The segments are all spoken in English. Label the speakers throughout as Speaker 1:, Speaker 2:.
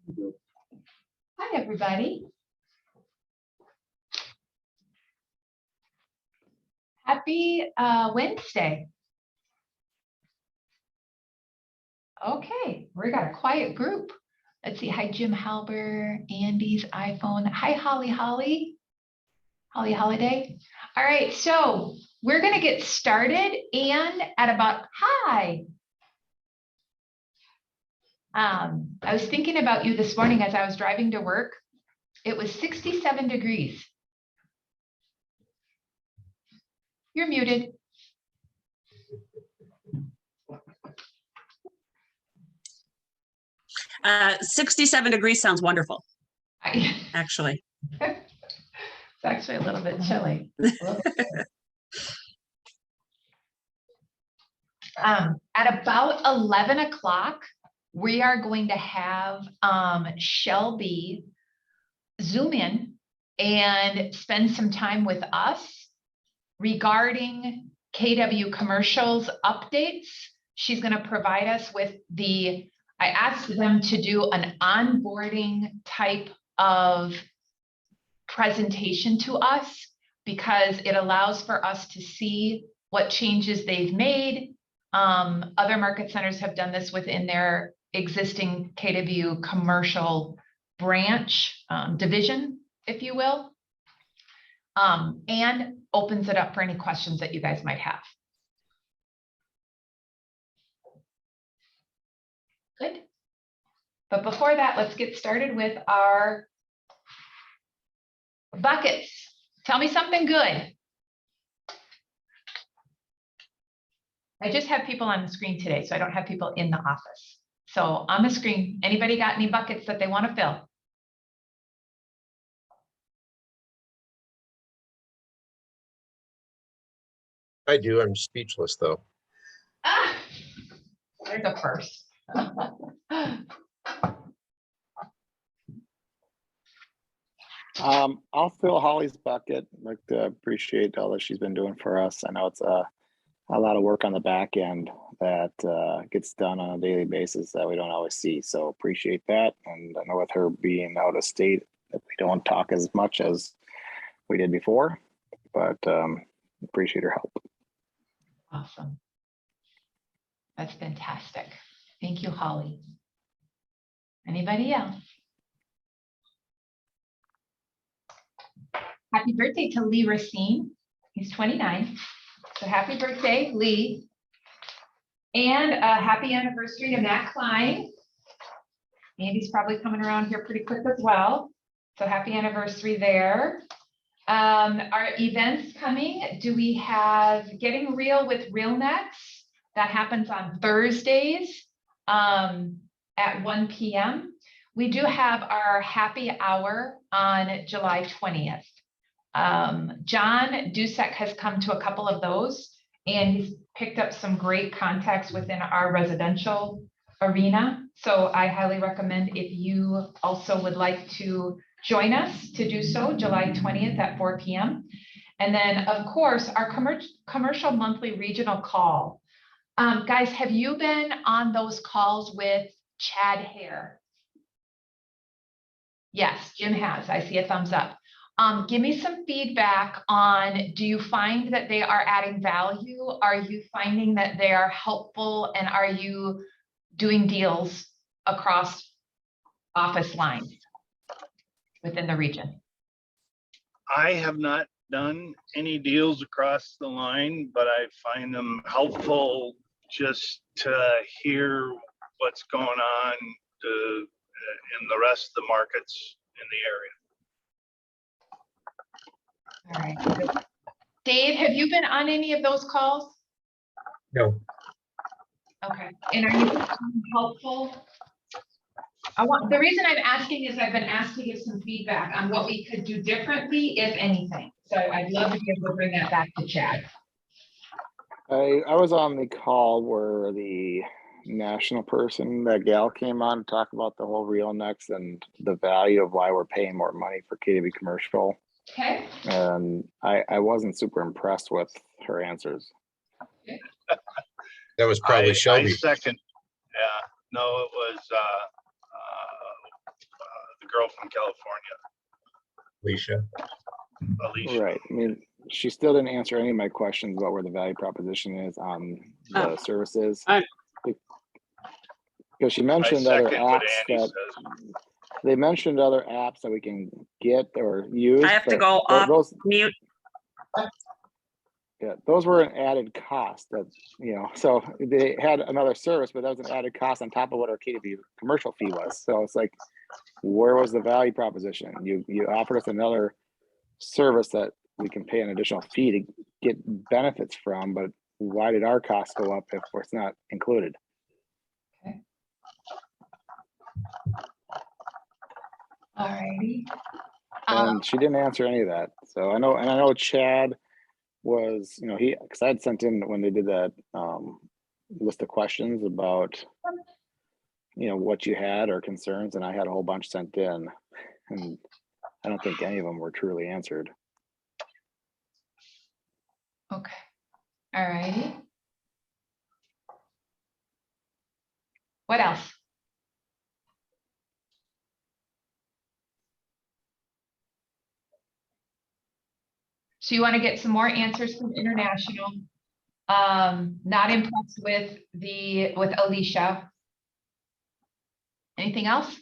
Speaker 1: Hi, everybody. Happy Wednesday. Okay, we got a quiet group. Let's see. Hi, Jim Halber, Andy's iPhone. Hi, Holly Holiday. All right, so we're going to get started, and at about, hi. I was thinking about you this morning as I was driving to work. It was 67 degrees. You're muted.
Speaker 2: Uh, 67 degrees sounds wonderful, actually.
Speaker 1: It's actually a little bit chilly. At about 11 o'clock, we are going to have Shelby Zoom in and spend some time with us regarding KW commercials updates. She's going to provide us with I asked them to do an onboarding type of presentation to us because it allows for us to see what changes they've made. Other market centers have done this within their existing KW commercial branch division, if you will, and opens it up for any questions that you guys might have. Good. But before that, let's get started with our buckets. Tell me something good. I just have people on the screen today, so I don't have people in the office. So on the screen, anybody got any buckets that they want to fill?
Speaker 3: I do. I'm speechless though.
Speaker 1: Ah, there's a first.
Speaker 4: I'll fill Holly's bucket. I'd like to appreciate all that she's been doing for us. I know it's a lot of work on the back end that gets done on a daily basis that we don't always see. So appreciate that. And I know with her being out of state, that we don't talk as much as we did before, but appreciate her help.
Speaker 1: Awesome. That's fantastic. Thank you, Holly. Anybody else? Happy birthday to Lee Racine. He's 29. So happy birthday, Lee. And a happy anniversary to Matt Klein. Andy's probably coming around here pretty quick as well. So happy anniversary there. Our events coming, do we have Getting Real with RealNex? That happens on Thursdays at 1 p.m. We do have our happy hour on July 20th. John Dusek has come to a couple of those, and he's picked up some great contacts within our residential arena. So I highly recommend if you also would like to join us to do so, July 20th at 4 p.m. And then, of course, our commercial monthly regional call. Guys, have you been on those calls with Chad Hare? Yes, Jim has. I see a thumbs up. Give me some feedback on, do you find that they are adding value? Are you finding that they are helpful? And are you doing deals across office lines within the region?
Speaker 5: I have not done any deals across the line, but I find them helpful just to hear what's going on in the rest of the markets in the area.
Speaker 1: All right. Dave, have you been on any of those calls?
Speaker 3: No.
Speaker 1: Okay. And are you helpful? The reason I'm asking is I've been asked to give some feedback on what we could do differently, if anything. So I'd love to be able to bring that back to Chad.
Speaker 4: I was on the call where the national person, that gal, came on to talk about the whole RealNex and the value of why we're paying more money for KW commercial.
Speaker 1: Okay.
Speaker 4: And I wasn't super impressed with her answers.
Speaker 3: That was probably Shelby.
Speaker 5: I second. Yeah, no, it was girl from California,
Speaker 3: Alicia.
Speaker 5: Alicia.
Speaker 4: Right. I mean, she still didn't answer any of my questions about where the value proposition is on the
Speaker 2: Oh.
Speaker 4: services.
Speaker 2: I-
Speaker 4: Because she
Speaker 5: I
Speaker 4: mentioned other
Speaker 5: second what
Speaker 4: apps
Speaker 5: Andy
Speaker 4: that
Speaker 5: says.
Speaker 4: they mentioned other apps that we can get or use.
Speaker 2: I have to
Speaker 4: but
Speaker 2: go off
Speaker 4: those,
Speaker 2: mute.
Speaker 4: yeah, those were an added cost that, so they had another service, but that was an added cost on top of what our KW commercial fee was. So it's like, where was the value proposition? You offered us another service that we can pay an additional fee to get benefits from, but why did our costs go up if it's not included?
Speaker 1: All righty.
Speaker 4: And she didn't answer any of that. So I know Chad was, because I had sent in when they did that list of questions about, what you had or concerns, and I had a whole bunch sent in, and I don't think any of them were truly answered.
Speaker 1: Okay. All righty. What else? So you want to get some more answers from International. Not impressed with Alicia. Anything else?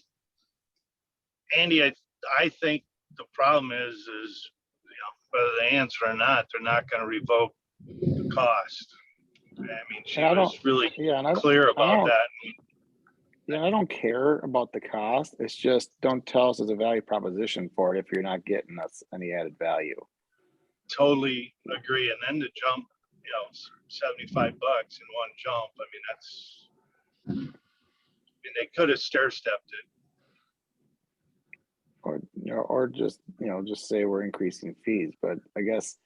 Speaker 5: Andy, I think the problem is, whether they answer or not, they're not gonna revoke the cost. I mean, she
Speaker 4: And I
Speaker 5: was
Speaker 4: don't-
Speaker 5: really
Speaker 4: Yeah, and
Speaker 5: clear about
Speaker 4: don't-
Speaker 5: that.
Speaker 4: I don't care about the cost. It's just, don't tell us there's a value proposition for it if you're not getting us any added value.
Speaker 5: Totally agree. And then to jump, $75 in one jump. I mean, they could have stair stepped it.
Speaker 4: Or just, just say we're increasing fees. But I guess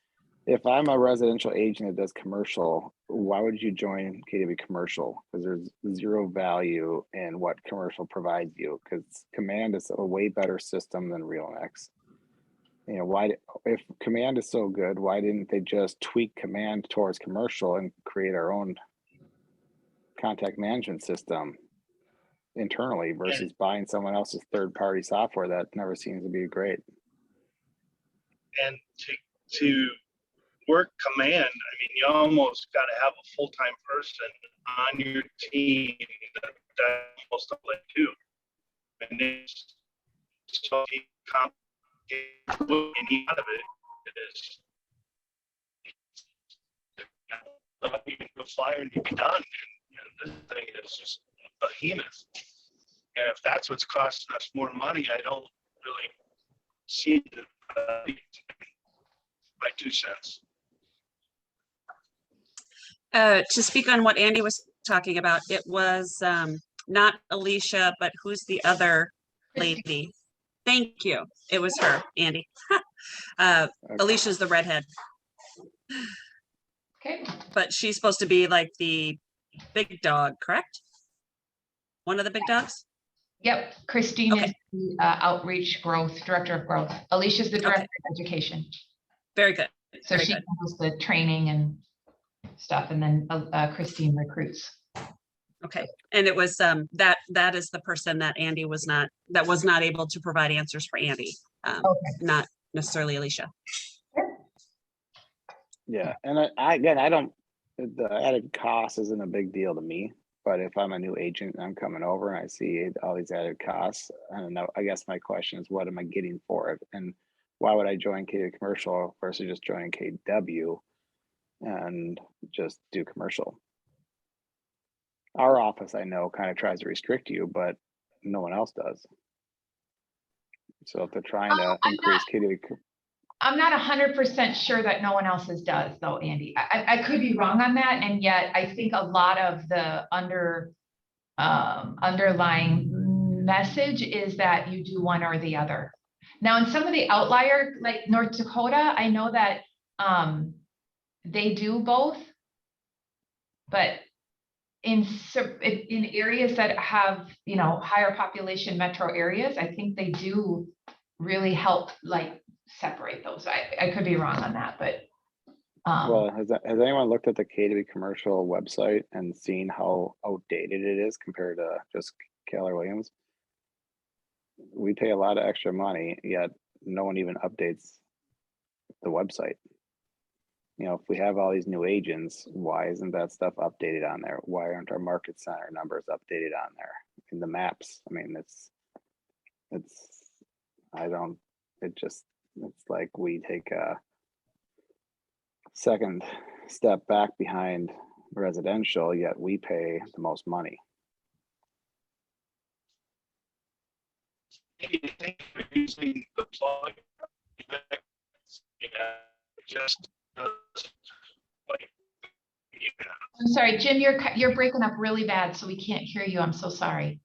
Speaker 4: if I'm a residential agent that does commercial, why would you join KW Commercial? Because there's zero value in what commercial provides you, because Command is a way better system than RealNex. If Command is so good, why didn't they just tweak Command towards commercial and create our own contact management system internally versus buying someone else's third-party software that never seems to be great?
Speaker 5: And to work Command, I mean, you almost got to have a full-time person on your team that almost like you. And it's so complicated. Any out of it is you can go flyer and you be done. And this thing is just a behemoth. And if that's what's costing us more money, I don't really see the my 2 cents.
Speaker 2: To speak on what Andy was talking about, it was not Alicia, but who's the other lady? Thank you. It was her, Andy. Alicia's the redhead,
Speaker 1: Okay.
Speaker 2: but she's supposed to be like the big dog, correct? One of the big dogs?
Speaker 1: Yep. Christine
Speaker 2: Okay.
Speaker 1: is the outreach director of growth. Alicia's the director of education.
Speaker 2: Very good.
Speaker 1: So
Speaker 2: Very
Speaker 1: she
Speaker 2: good.
Speaker 1: handles the training and stuff, and then Christine recruits.
Speaker 2: Okay. And it was that is the person that Andy was not able to provide answers for Andy.
Speaker 1: Okay.
Speaker 2: Not necessarily Alicia.
Speaker 4: Yeah, and I don't, the added cost isn't a big deal to me, but if I'm a new agent and I'm coming over and I see all these added costs, I don't know, I guess my question is, what am I getting for it? And why would I join KW Commercial versus just joining KW and just do commercial? Our office, I know, kind of tries to restrict you, but no one else does. So if they're trying to
Speaker 1: I'm
Speaker 4: increase KW,
Speaker 1: I'm not 100% sure that no one else's does, though, Andy. I could be wrong on that, and yet I think a lot of the underlying message is that you do one or the other. Now, in some of the outlier, like North Dakota, I know that they do both, but in areas that have, higher population metro areas, I think they do really help separate those. I could be wrong on that, but.
Speaker 4: well, has anyone looked at the KW Commercial website and seen how outdated it is compared to just Keller Williams? we pay a lot of extra money, yet no one even updates the website. You know, if we have all these new agents, why isn't that stuff updated on there? Why aren't our market center numbers updated on there in the maps? I mean, it's, it's like we take a second step back behind residential, yet we pay the most money.
Speaker 5: You think we're using the plug? Yeah, just like, yeah.
Speaker 1: I'm sorry, Jim, you're breaking up really bad, so we can't hear you. I'm so sorry.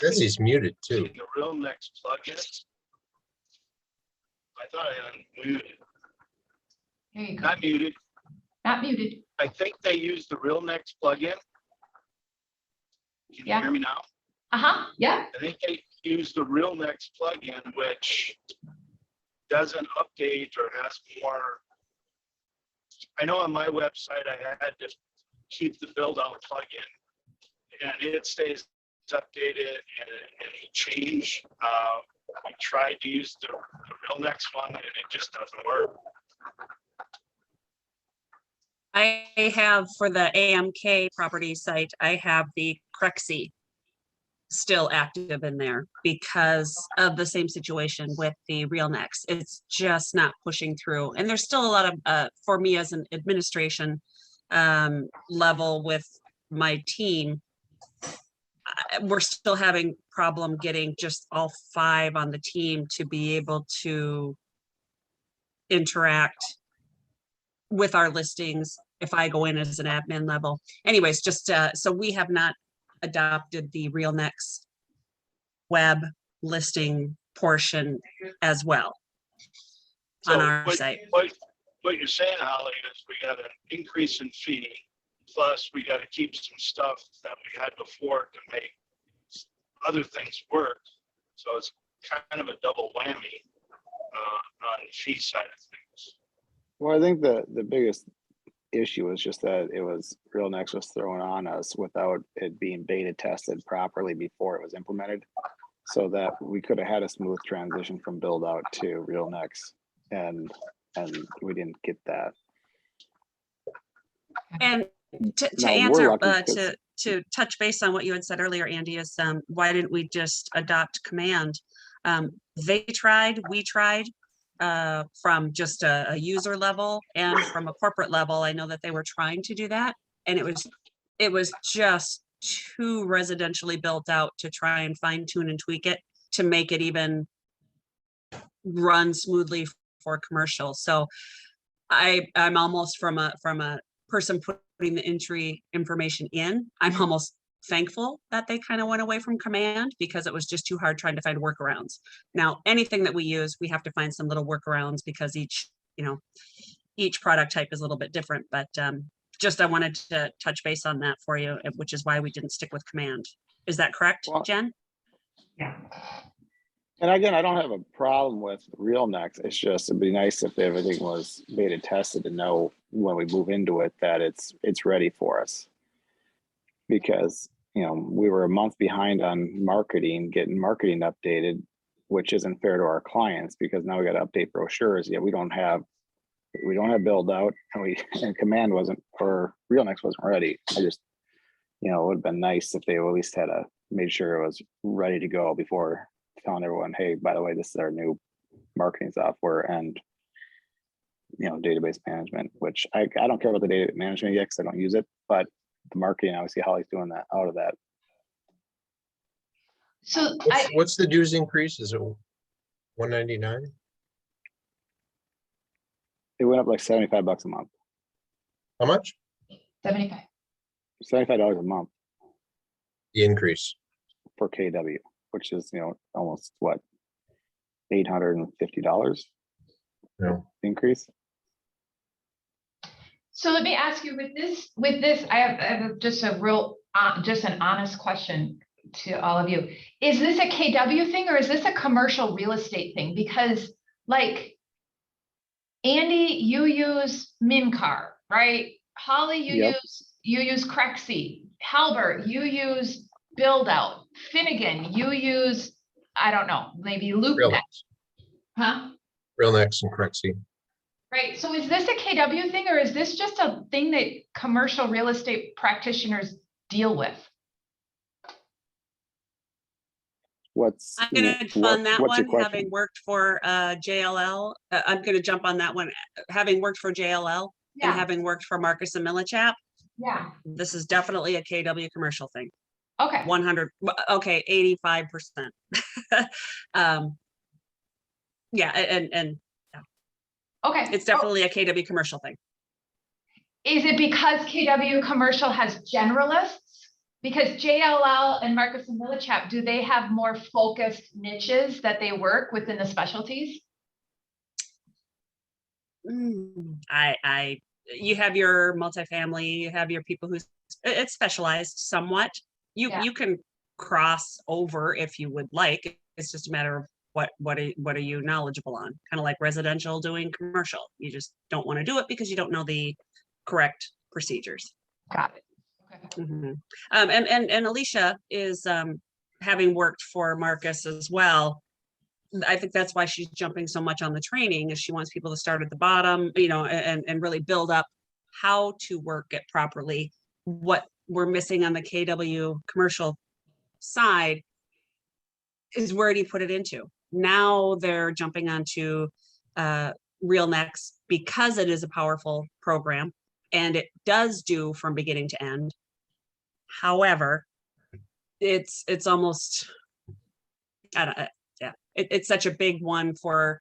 Speaker 3: Says he's muted too.
Speaker 5: The real next plugin. I thought I unmuted.
Speaker 1: There you go.
Speaker 5: Not muted.
Speaker 1: Not muted.
Speaker 5: I think they use the real next plugin. Can you
Speaker 1: Yeah.
Speaker 5: hear me now?
Speaker 1: Uh-huh, yeah.
Speaker 5: I think they use the real next plugin, which doesn't update or has more. I know on my website, I had to keep the build out plugin and it stays updated and any change. I tried to use the real next one and it just doesn't work.
Speaker 2: I have for the AMK property site, I have the Crexi still active in there because of the same situation with the RealNext. It's just not pushing through. And there's still a lot of, for me as an administration level with my team, we're still having problem getting just all 5 on the team to be able to interact with our listings if I go in as an admin level. Anyways, just so we have not adopted the RealNext web listing portion as well on our site.
Speaker 5: What you're saying, Holly, is we got an increase in fee, plus we got to keep some stuff that we had before to make other things work. So it's kind of a double whammy on the fee side of things.
Speaker 4: Well, I think the biggest issue was just that it was RealNext was thrown on us without it being beta tested properly before it was implemented, so that we could have had a smooth transition from build out to RealNext, and we didn't get that.
Speaker 2: And to
Speaker 4: Now, we're
Speaker 2: answer,
Speaker 4: lucky 'cause-
Speaker 2: to touch base on what you had said earlier, Andy, is why didn't we just adopt Command? They tried, we tried, from just a user level and from a corporate level. I know that they were trying to do that, and it was just too residentially built out to try and fine tune and tweak it to make it even run smoothly for commercial. So I'm almost from a person putting the entry information in, I'm almost thankful that they kind of went away from Command because it was just too hard trying to find workarounds. Now, anything that we use, we have to find some little workarounds because each product type is a little bit different, but just I wanted to touch base on that for you, which is why we didn't stick with Command. Is that correct,
Speaker 4: Well,
Speaker 2: Jen?
Speaker 1: Yeah.
Speaker 4: And again, I don't have a problem with RealNext. It's just, it'd be nice if everything was beta tested to know when we move into it that it's ready for us. Because, we were a month behind on marketing, getting marketing updated, which isn't fair to our clients because now we got to update brochures. Yet we don't have build out, and Command wasn't, or RealNext wasn't ready. I just, it would have been nice if they at least had made sure it was ready to go before telling everyone, hey, by the way, this is our new marketing software and database management, which I don't care about the data management yet because I don't use it, but the marketing, obviously Holly's doing that out of that.
Speaker 1: So
Speaker 3: What's the dues increase? Is it 199?
Speaker 4: It went up like $75 a month,
Speaker 3: How much?
Speaker 1: 75.
Speaker 4: $75 a month
Speaker 3: The increase.
Speaker 4: for KW, which is, almost what, $850
Speaker 3: No.
Speaker 4: increase.
Speaker 1: So let me ask you with this, I have just a real, just an honest question to all of you. Is this a KW thing or is this a commercial real estate thing? Because like, Andy, you use Mincar, right? Holly, you
Speaker 4: Yep.
Speaker 1: use Crexi. Halbert, you use build out. Finnegan, you use, I don't know, maybe LoopNet,
Speaker 3: Realnex,
Speaker 1: huh?
Speaker 3: Realnex and Crexi.
Speaker 1: Right, so is this a KW thing, or is this just a thing that commercial real estate practitioners deal with?
Speaker 4: What's,
Speaker 2: I'm gonna
Speaker 4: what,
Speaker 2: fund that
Speaker 4: what's your
Speaker 2: one, having
Speaker 4: question?
Speaker 2: worked for JLL. I'm gonna jump on that one, having worked for JLL and
Speaker 1: Yeah,
Speaker 2: having worked for Marcus and Millichap.
Speaker 1: yeah,
Speaker 2: This is definitely a KW commercial thing.
Speaker 1: okay,
Speaker 2: 100, okay, 85%. Yeah, and
Speaker 1: okay.
Speaker 2: it's definitely a KW commercial thing.
Speaker 1: Is it because KW Commercial has generalists? Because JLL and Marcus and Millichap, do they have more focused niches that they work within the specialties?
Speaker 2: You have your multifamily, you have your people it's specialized somewhat.
Speaker 1: Yeah.
Speaker 2: You can cross over if you would like. It's just a matter of what are you knowledgeable on? Kind of like residential doing commercial. You just don't want to do it because you don't know the correct procedures.
Speaker 1: Got it. Okay.
Speaker 2: Mhm. And Alicia is having worked for Marcus as well. I think that's why she's jumping so much on the training, is she wants people to start at the bottom, and really build up how to work it properly. What we're missing on the KW commercial side is, where do you put it into? Now they're jumping onto RealNex because it is a powerful program and it does do from beginning to end. However, it's almost, I don't, yeah, it's such a big one for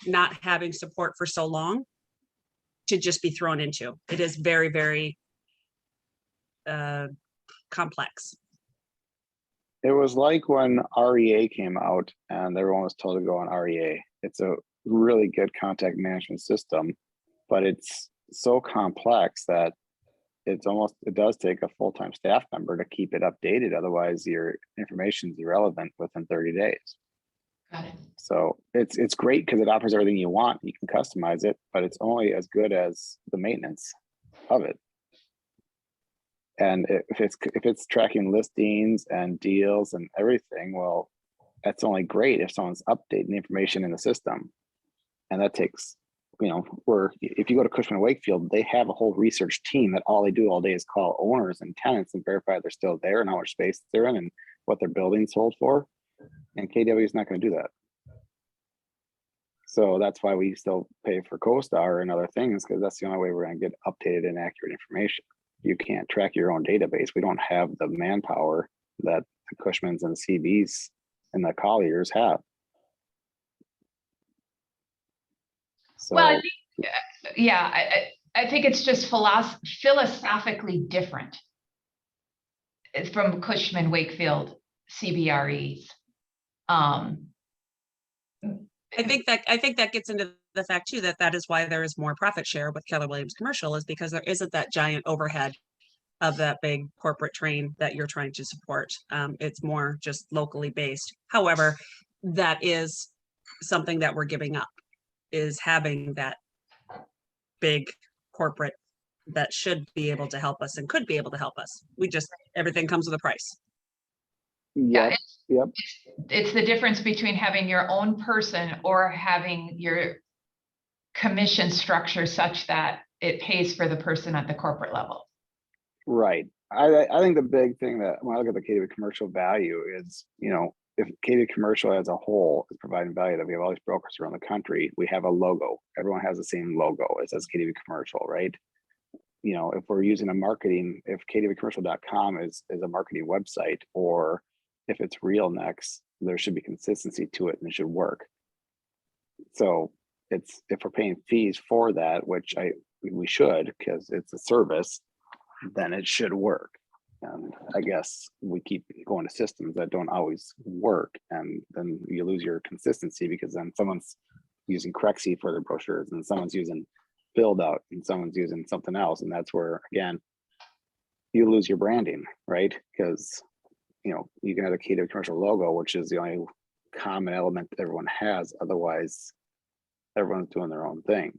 Speaker 2: not having support for so long to just be thrown into. It is very, very complex.
Speaker 4: It was like when REA came out and everyone was told to go on REA. It's a really good contact management system, but it's so complex that it does take a full-time staff member to keep it updated. Otherwise your information is irrelevant within 30 days.
Speaker 1: Got it.
Speaker 4: So it's great because it offers everything you want. You can customize it, but it's only as good as the maintenance of it. And if it's tracking listings and deals and everything, well, that's only great if someone's updating the information in the system. And that takes, if you go to Cushman & Wakefield, they have a whole research team that all they do all day is call owners and tenants and verify they're still there and how much space they're in and what their building sold for. And KW is not going to do that. So that's why we still pay for CoStar and other things, because that's the only way we're going to get updated and accurate information. You can't track your own database. We don't have the manpower that the Cushmans and the CBs and the Colliers have. So,
Speaker 1: Well, I think, yeah, I think it's just philosophically different. It's from Cushman Wakefield CBREs.
Speaker 2: I think that gets into the fact too, that is why there is more profit share with Keller Williams Commercial, is because there isn't that giant overhead of that big corporate train that you're trying to support. It's more just locally based. However, that is something that we're giving up, is having that big corporate that should be able to help us and could be able to help us. Everything comes with a price.
Speaker 4: yep.
Speaker 1: It's the difference between having your own person or having your commission structure such that it pays for the person at the corporate level.
Speaker 4: Right. I think the big thing that when I look at the KW commercial value is, if KW commercial as a whole is providing value, that we have all these brokers around the country, we have a logo. Everyone has the same logo. It says KW commercial, right? If we're using if KWcommercial.com is a marketing website, or if it's RealNex, there should be consistency to it and it should work. So if we're paying fees for that, which we should, because it's a service, then it should work. And I guess we keep going to systems that don't always work, and then you lose your consistency, because then someone's using Crexi for their brochures and someone's using Build Out and someone's using something else. And that's where, again, you lose your branding, right? Because you can have a KW commercial logo, which is the only common element that everyone has. Otherwise, everyone's doing their own thing.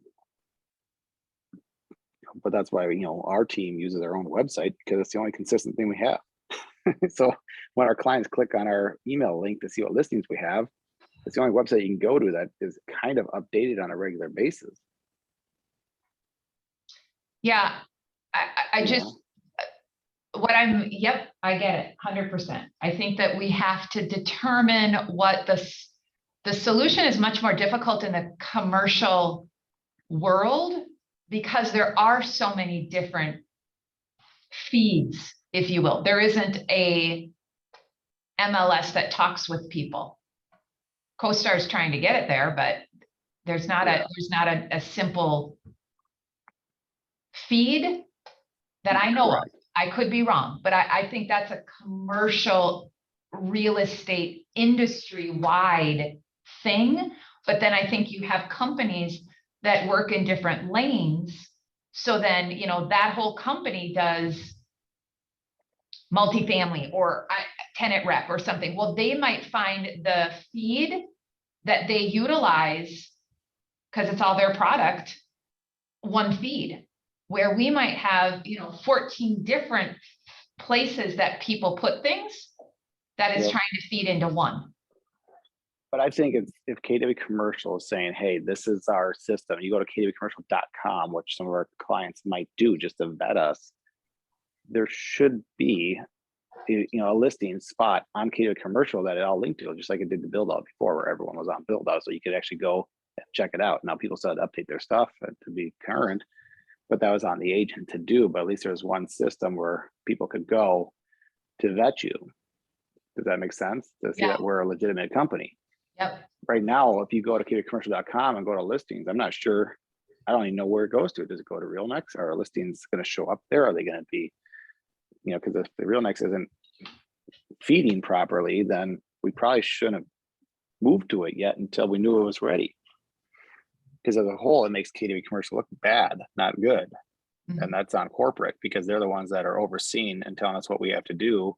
Speaker 4: But that's why our team uses our own website, because it's the only consistent thing we have. So when our clients click on our email link to see what listings we have, it's the only website you can go to that is kind of updated on a regular basis.
Speaker 1: Yeah, I
Speaker 4: you
Speaker 1: just,
Speaker 4: know?
Speaker 1: yep, I get it, 100%. I think that we have to determine what the solution is much more difficult in the commercial world because there are so many different feeds, if you will. There isn't a MLS that talks with people. CoStar is trying to get it there, but there's not a simple feed that I know of.
Speaker 4: Correct.
Speaker 1: I could be wrong, but I think that's a commercial real estate industry-wide thing. But then I think you have companies that work in different lanes. So then, you know, that whole company does multifamily or tenant rep or something. Well, they might find the feed that they utilize because it's all their product, one feed, where we might have, you know, 14 different places that people put things that is
Speaker 4: Yep.
Speaker 1: trying to feed into one.
Speaker 4: But I think if KW Commercial is saying, hey, this is our system, you go to kwcommercial.com, which some of our clients might do just to vet us, there should be, you know, a listing spot on KW Commercial that it all linked to, just like it did the build out before, where everyone was on build out, so you could actually go and check it out. Now people started to update their stuff to be current, but that was on the agent to do. But at least there's one system where people could go to vet you. Does that make sense? To see
Speaker 1: Yeah.
Speaker 4: that we're a legitimate company.
Speaker 1: Yep.
Speaker 4: Right now, if you go to kwcommercial.com and go to listings, I'm not sure. I don't even know where it goes to. Does it go to RealNext? Are listings going to show up there? Are they going to be, you know, because if the RealNext isn't feeding properly, then we probably shouldn't have moved to it yet until we knew it was ready. Because as a whole, it makes KW Commercial look bad, not good.
Speaker 1: Mhm.
Speaker 4: And that's on corporate because they're the ones that are overseeing and telling us what we have to do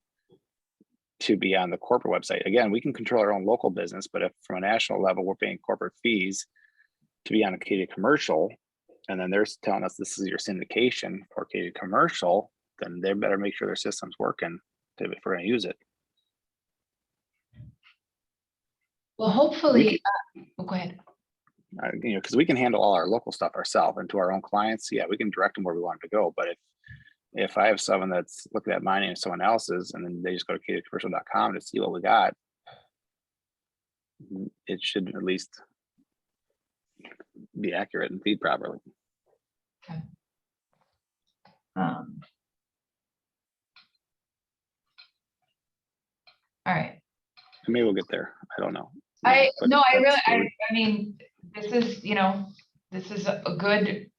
Speaker 4: to be on the corporate website. Again, we can control our own local business, but if from a national level, we're paying corporate fees to be on a KW Commercial, and then they're telling us this is your syndication for KW Commercial, then they better make sure their system's working if we're going to use it.
Speaker 1: Well, hopefully, go ahead.
Speaker 4: You know, because we can handle all our local stuff ourselves, and to our own clients, yeah, we can direct them where we want them to go. But if I have someone that's looking at mine and someone else's, and then they just go to kwcommercial.com to see what we got, it should at least be accurate and feed properly.
Speaker 1: All right.
Speaker 4: Maybe we'll get there. I don't know.
Speaker 1: I
Speaker 4: But
Speaker 1: mean, this is, you know, this is a good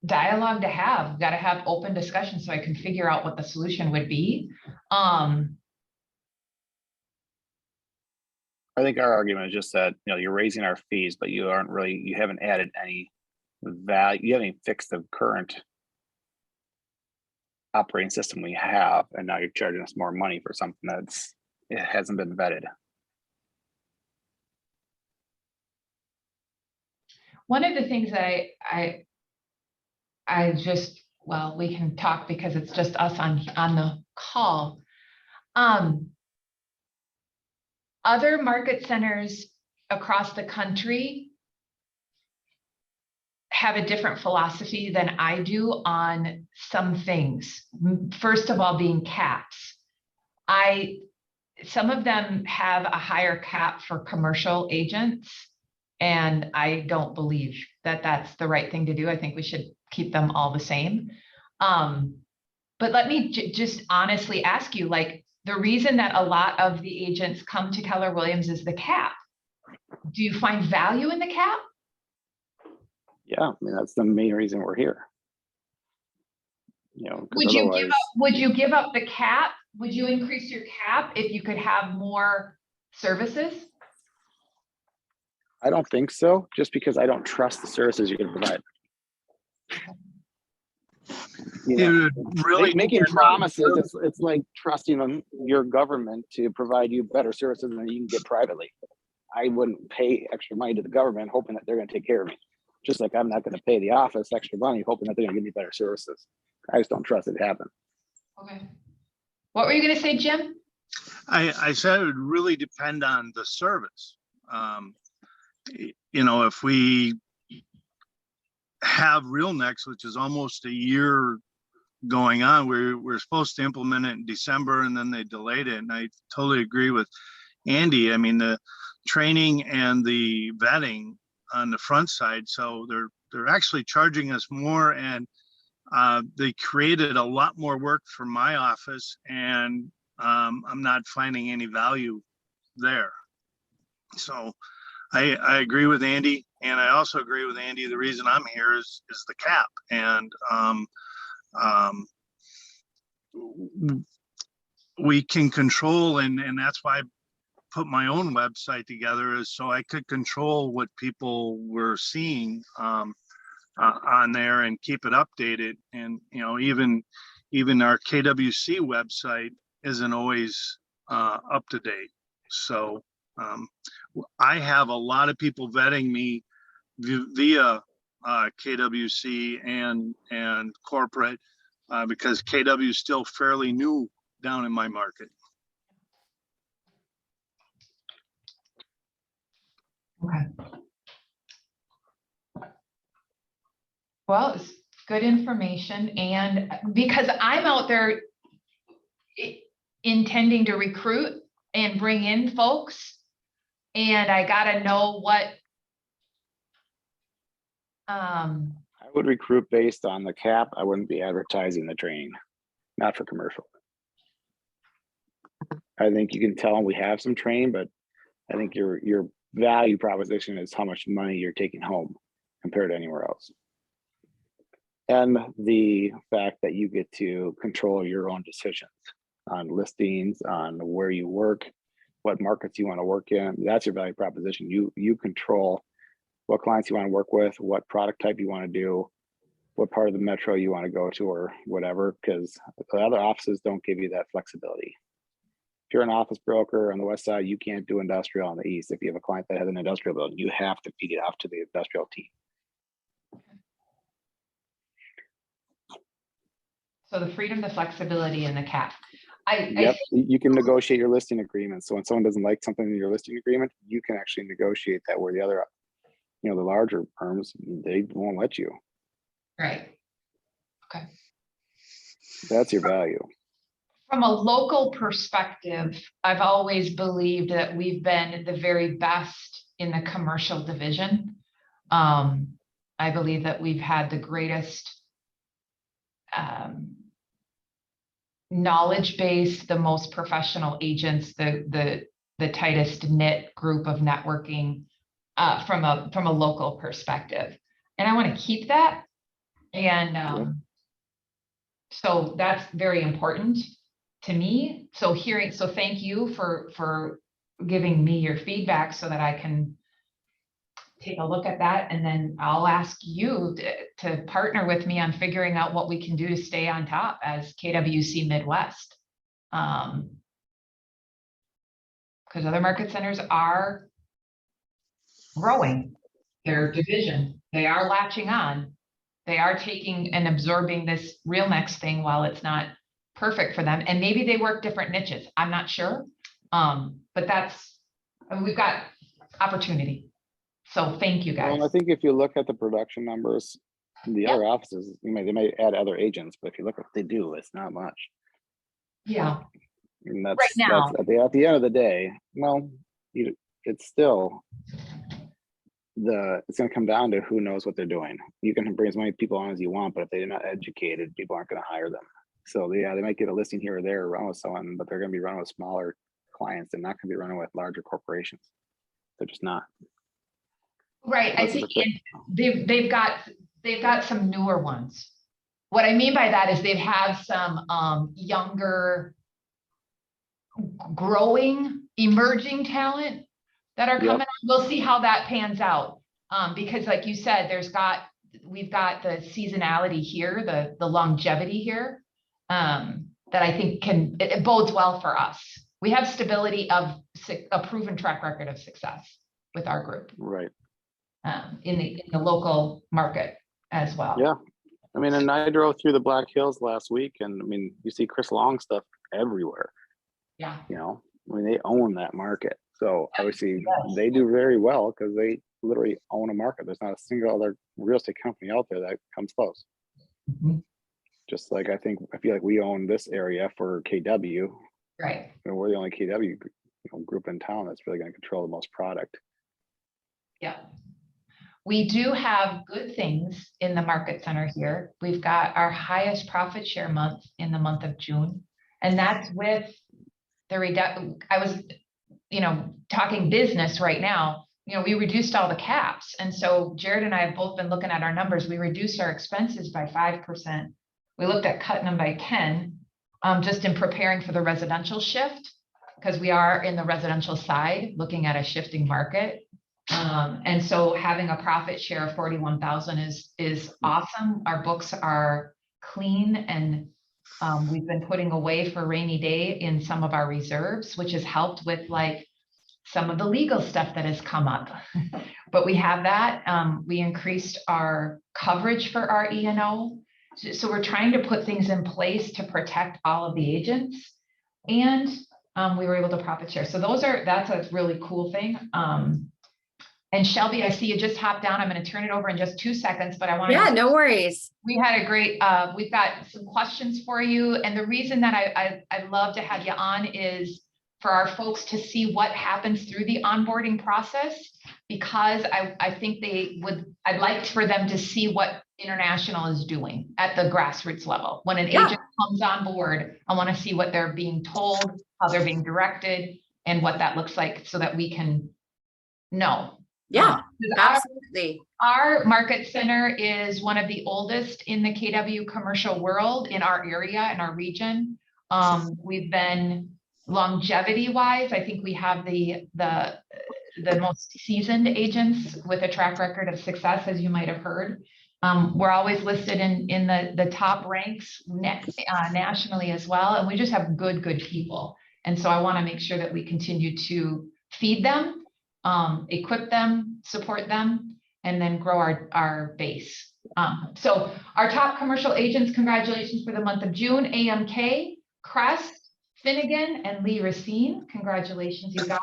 Speaker 1: dialogue to have. We've got to have open discussion so I can figure out what the solution would be.
Speaker 4: I think our argument is just that, you know, you're raising our fees, but you haven't added any value. You haven't even fixed the current operating system we have, and now you're charging us more money for something it hasn't been vetted.
Speaker 1: One of the things that I just, well, we can talk because it's just us on the call. Other market centers across the country have a different philosophy than I do on some things. First of all, being caps. Some of them have a higher cap for commercial agents, and I don't believe that that's the right thing to do. I think we should keep them all the same. But let me just honestly ask you, like, the reason that a lot of the agents come to Keller Williams is the cap. Do you find value in the cap?
Speaker 4: Yeah, I mean, that's the main reason we're here. You know,
Speaker 1: Would you give up the cap? Would you increase your cap if you could have more services?
Speaker 4: I don't think so, just because I don't trust the services you're going to provide. You know,
Speaker 5: It would really
Speaker 4: making
Speaker 5: depend on the
Speaker 4: promises, it's like trusting on your government to provide you better services than you can get privately. I wouldn't pay extra money to the government hoping that they're going to take care of me. Just like I'm not going to pay the office extra money hoping that they're going to give me better services. I just don't trust it to happen.
Speaker 1: Okay. What were you gonna say, Jim?
Speaker 5: I said it would really depend on the service. You know, if we have RealNext, which is almost a year going on, we're supposed to implement it in December and then they delayed it. And I totally agree with Andy. I mean, the training and the vetting on the front side. So they're actually charging us more, and they created a lot more work for my office, and I'm not finding any value there. So I agree with Andy, and I also agree with Andy. The reason I'm here is the cap, and we can control, and that's why I put my own website together, is so I could control what people were seeing on there and keep it updated. And you know, even our KWC website isn't always up to date. So I have a lot of people vetting me via KWC and corporate, because KW is still fairly new down in my market.
Speaker 1: Okay. Well, it's good information, and because I'm out there intending to recruit and bring in folks, and I gotta know what.
Speaker 4: I would recruit based on the cap. I wouldn't be advertising the training, not for commercial. I think you can tell them we have some training, but I think your value proposition is how much money you're taking home compared to anywhere else. And the fact that you get to control your own decisions on listings, on where you work, what markets you want to work in. That's your value proposition. You control what clients you want to work with, what product type you want to do, what part of the metro you want to go to, or whatever, because the other offices don't give you that flexibility. If you're an office broker on the west side, you can't do industrial on the east. If you have a client that has an industrial building, you have to feed it off to the industrial team.
Speaker 1: So the freedom, the flexibility, and the cap. I
Speaker 4: Yep, you can negotiate your listing agreement. So when someone doesn't like something in your listing agreement, you can actually negotiate that, where the other, you know, the larger firms, they won't let you.
Speaker 1: right. Okay.
Speaker 4: That's your value.
Speaker 1: From a local perspective, I've always believed that we've been the very best in the commercial division. I believe that we've had the greatest knowledge base, the most professional agents, the tightest knit group of networking from a local perspective. And I want to keep that. And so that's very important to me. So thank you for giving me your feedback so that I can take a look at that. And then I'll ask you to partner with me on figuring out what we can do to stay on top as KWC Midwest. Because other market centers are growing their division. They are latching on. They are taking and absorbing this RealNext thing while it's not perfect for them. And maybe they work different niches. I'm not sure. But we've got opportunity. So thank you, guys.
Speaker 4: Well, I think if you look at the production numbers, the other offices, they may add other agents, but if you look at what they do, it's not much.
Speaker 1: Yeah.
Speaker 4: And that's,
Speaker 1: Right now.
Speaker 4: that's at the end of the day, well, it's still it's going to come down to who knows what they're doing. You can bring as many people on as you want, but if they're not educated, people aren't going to hire them. So yeah, they might get a listing here or there, run with someone, but they're going to be running with smaller clients. They're not going to be running with larger corporations. They're just not.
Speaker 1: Right. I think they've got some newer ones. What I mean by that is they've had some younger, growing, emerging talent that are coming. We'll see how that pans out. Because like you said, we've got the seasonality here, the longevity here, that I think it bodes well for us. We have stability of a proven track record of success with our group.
Speaker 4: Right.
Speaker 1: In the local market as well.
Speaker 4: Yeah. I mean, and I drove through the Black Hills last week, and I mean, you see Chris Long stuff everywhere,
Speaker 1: Yeah,
Speaker 4: you know, I mean, they own that market. So obviously they do very well because they literally own a market. There's not a single other real estate company out there that comes close.
Speaker 1: Mhm.
Speaker 4: Just like I feel like we own this area for KW,
Speaker 1: right.
Speaker 4: and we're the only KW group in town that's really going to control the most product.
Speaker 1: Yeah. We do have good things in the market center here. We've got our highest profit share month in the month of June. And that's with the I was, talking business right now. We reduced all the caps. And so Jared and I have both been looking at our numbers. We reduced our expenses by 5%. We looked at cutting them by 10, just in preparing for the residential shift, because we are in the residential side, looking at a shifting market. And so having a profit share of 41,000 is awesome. Our books are clean, and we've been putting away for rainy day in some of our reserves, which has helped with like some of the legal stuff that has come up. But we have that. We increased our coverage for our E&O. So we're trying to put things in place to protect all of the agents, and we were able to profit share. So that's a really cool thing. And Shelby, I see you just hopped down. I'm going to turn it over in just 2 seconds, but I want to.
Speaker 6: Yeah, no worries.
Speaker 1: We had a great, we've got some questions for you. And the reason that I'd love to have you on is for our folks to see what happens through the onboarding process, because I think I'd like for them to see what International is doing at the grassroots level. When an agent comes on board, I want to see what they're being told, how they're being directed, and what that looks like so that we can know.
Speaker 6: Yeah,
Speaker 1: 'Cause
Speaker 6: absolutely.
Speaker 1: Our market center is one of the oldest in the KW commercial world in our area, in our region. We've been longevity wise, I think we have the most seasoned agents with a track record of success, as you might have heard. We're always listed in the top ranks nationally as well. And we just have good people. And so I want to make sure that we continue to feed them, equip them, support them, and then grow our base. So our top commercial agents, congratulations for the month of June: AMK, Crest, Finnegan, and Lee Racine. Congratulations, you guys.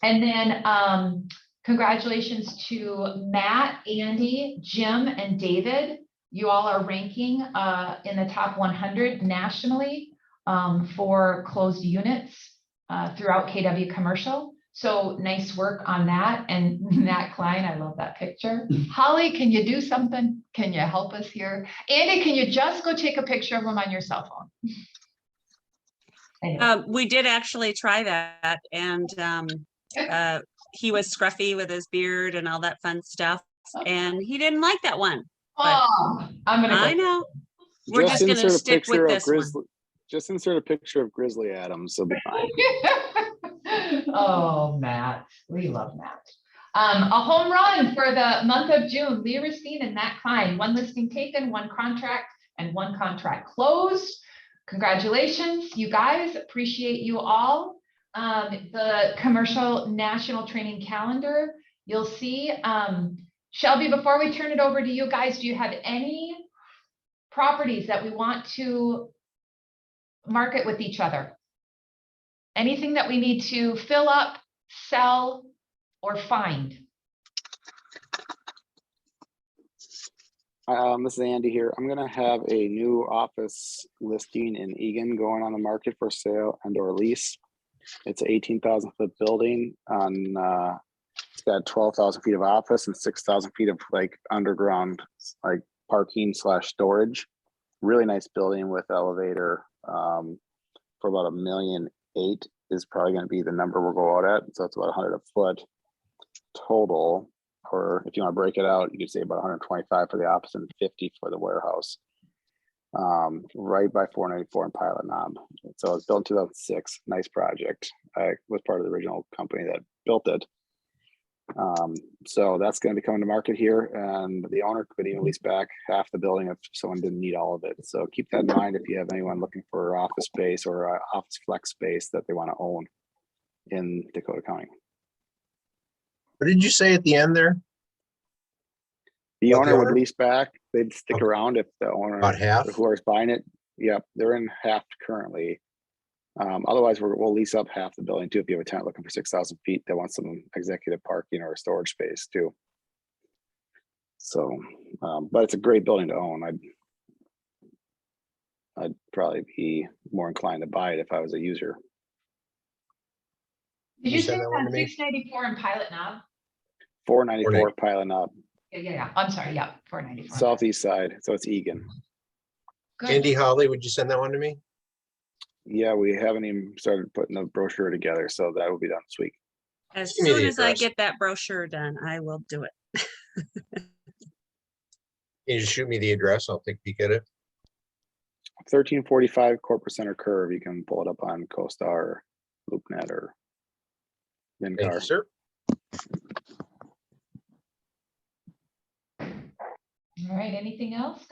Speaker 1: And then congratulations to Matt, Andy, Jim, and David. You all are ranking in the top 100 nationally for closed units throughout KW Commercial. So nice work on that. And Matt Klein, I love that picture. Holly, can you do something? Can you help us here? Andy, can you just go take a picture of them on your cell phone? Anyway.
Speaker 2: We did actually try that, and he was scruffy with his beard and all that fun stuff, and he didn't like that one.
Speaker 1: Oh, I'm gonna.
Speaker 2: I know. We're just gonna stick with this one.
Speaker 4: Just insert a picture of Grizzly Adams, so be fine.
Speaker 1: Oh, Matt, we love Matt. A home run for the month of June: Lee Racine and Matt Klein. 1 listing taken, 1 contract, and 1 contract closed. Congratulations, you guys. Appreciate you all. The commercial national training calendar, you'll see. Shelby, before we turn it over to you guys, do you have any properties that we want to market with each other? Anything that we need to fill up, sell, or find?
Speaker 4: This is Andy here. I'm gonna have a new office listing in Egan going on the market for sale and/or lease. It's an 18,000 foot building on. It's got 12,000 feet of office and 6,000 feet of like underground like parking / storage. Really nice building with elevator. For about $1.8 million is probably going to be the number we'll go out at. So it's about 100 a foot total. Or if you want to break it out, you could say about 125 for the office and 50 for the warehouse. Right by 494 and Pilot Knob. So it was built in 2006. Nice project. I was part of the original company that built it. So that's going to be coming to market here, and the owner could even lease back half the building if someone didn't need all of it. So keep that in mind if you have anyone looking for office space or office flex space that they want to own in Dakota County.
Speaker 3: What did you say at the end there?
Speaker 4: The
Speaker 3: About the
Speaker 4: owner would
Speaker 3: owner?
Speaker 4: lease back. They'd stick
Speaker 3: Okay.
Speaker 4: around if the owner
Speaker 3: About half?
Speaker 4: whoever's buying it Yep, they're in half currently. Otherwise, we'll lease up half the building too. If you have a tenant looking for 6,000 feet that wants some executive parking or storage space too. So, but it's a great building to own. I'd probably be more inclined to buy it if I was a user.
Speaker 1: Did
Speaker 3: You
Speaker 1: you
Speaker 3: send
Speaker 1: say
Speaker 3: that one
Speaker 1: on
Speaker 3: to me?
Speaker 1: 694 in Pilot Knob?
Speaker 4: 494 piling up,
Speaker 1: Yeah. I'm sorry, yeah, 494.
Speaker 4: southeast side, so it's Egan.
Speaker 1: Good.
Speaker 3: Andy Holly, would you send that one to me?
Speaker 4: Yeah, we haven't even started putting the brochure together, so that will be done this week.
Speaker 2: As
Speaker 3: Give me the
Speaker 2: soon as I
Speaker 3: address.
Speaker 2: get that brochure done, I will do it.
Speaker 3: You just shoot me the address. I'll take a peek at it.
Speaker 4: 1345 Corporate Center Curve. You can pull it up on CoStar, or LoopNet, or
Speaker 3: Thank you,
Speaker 4: Mincar.
Speaker 3: sir.
Speaker 1: All right, anything else,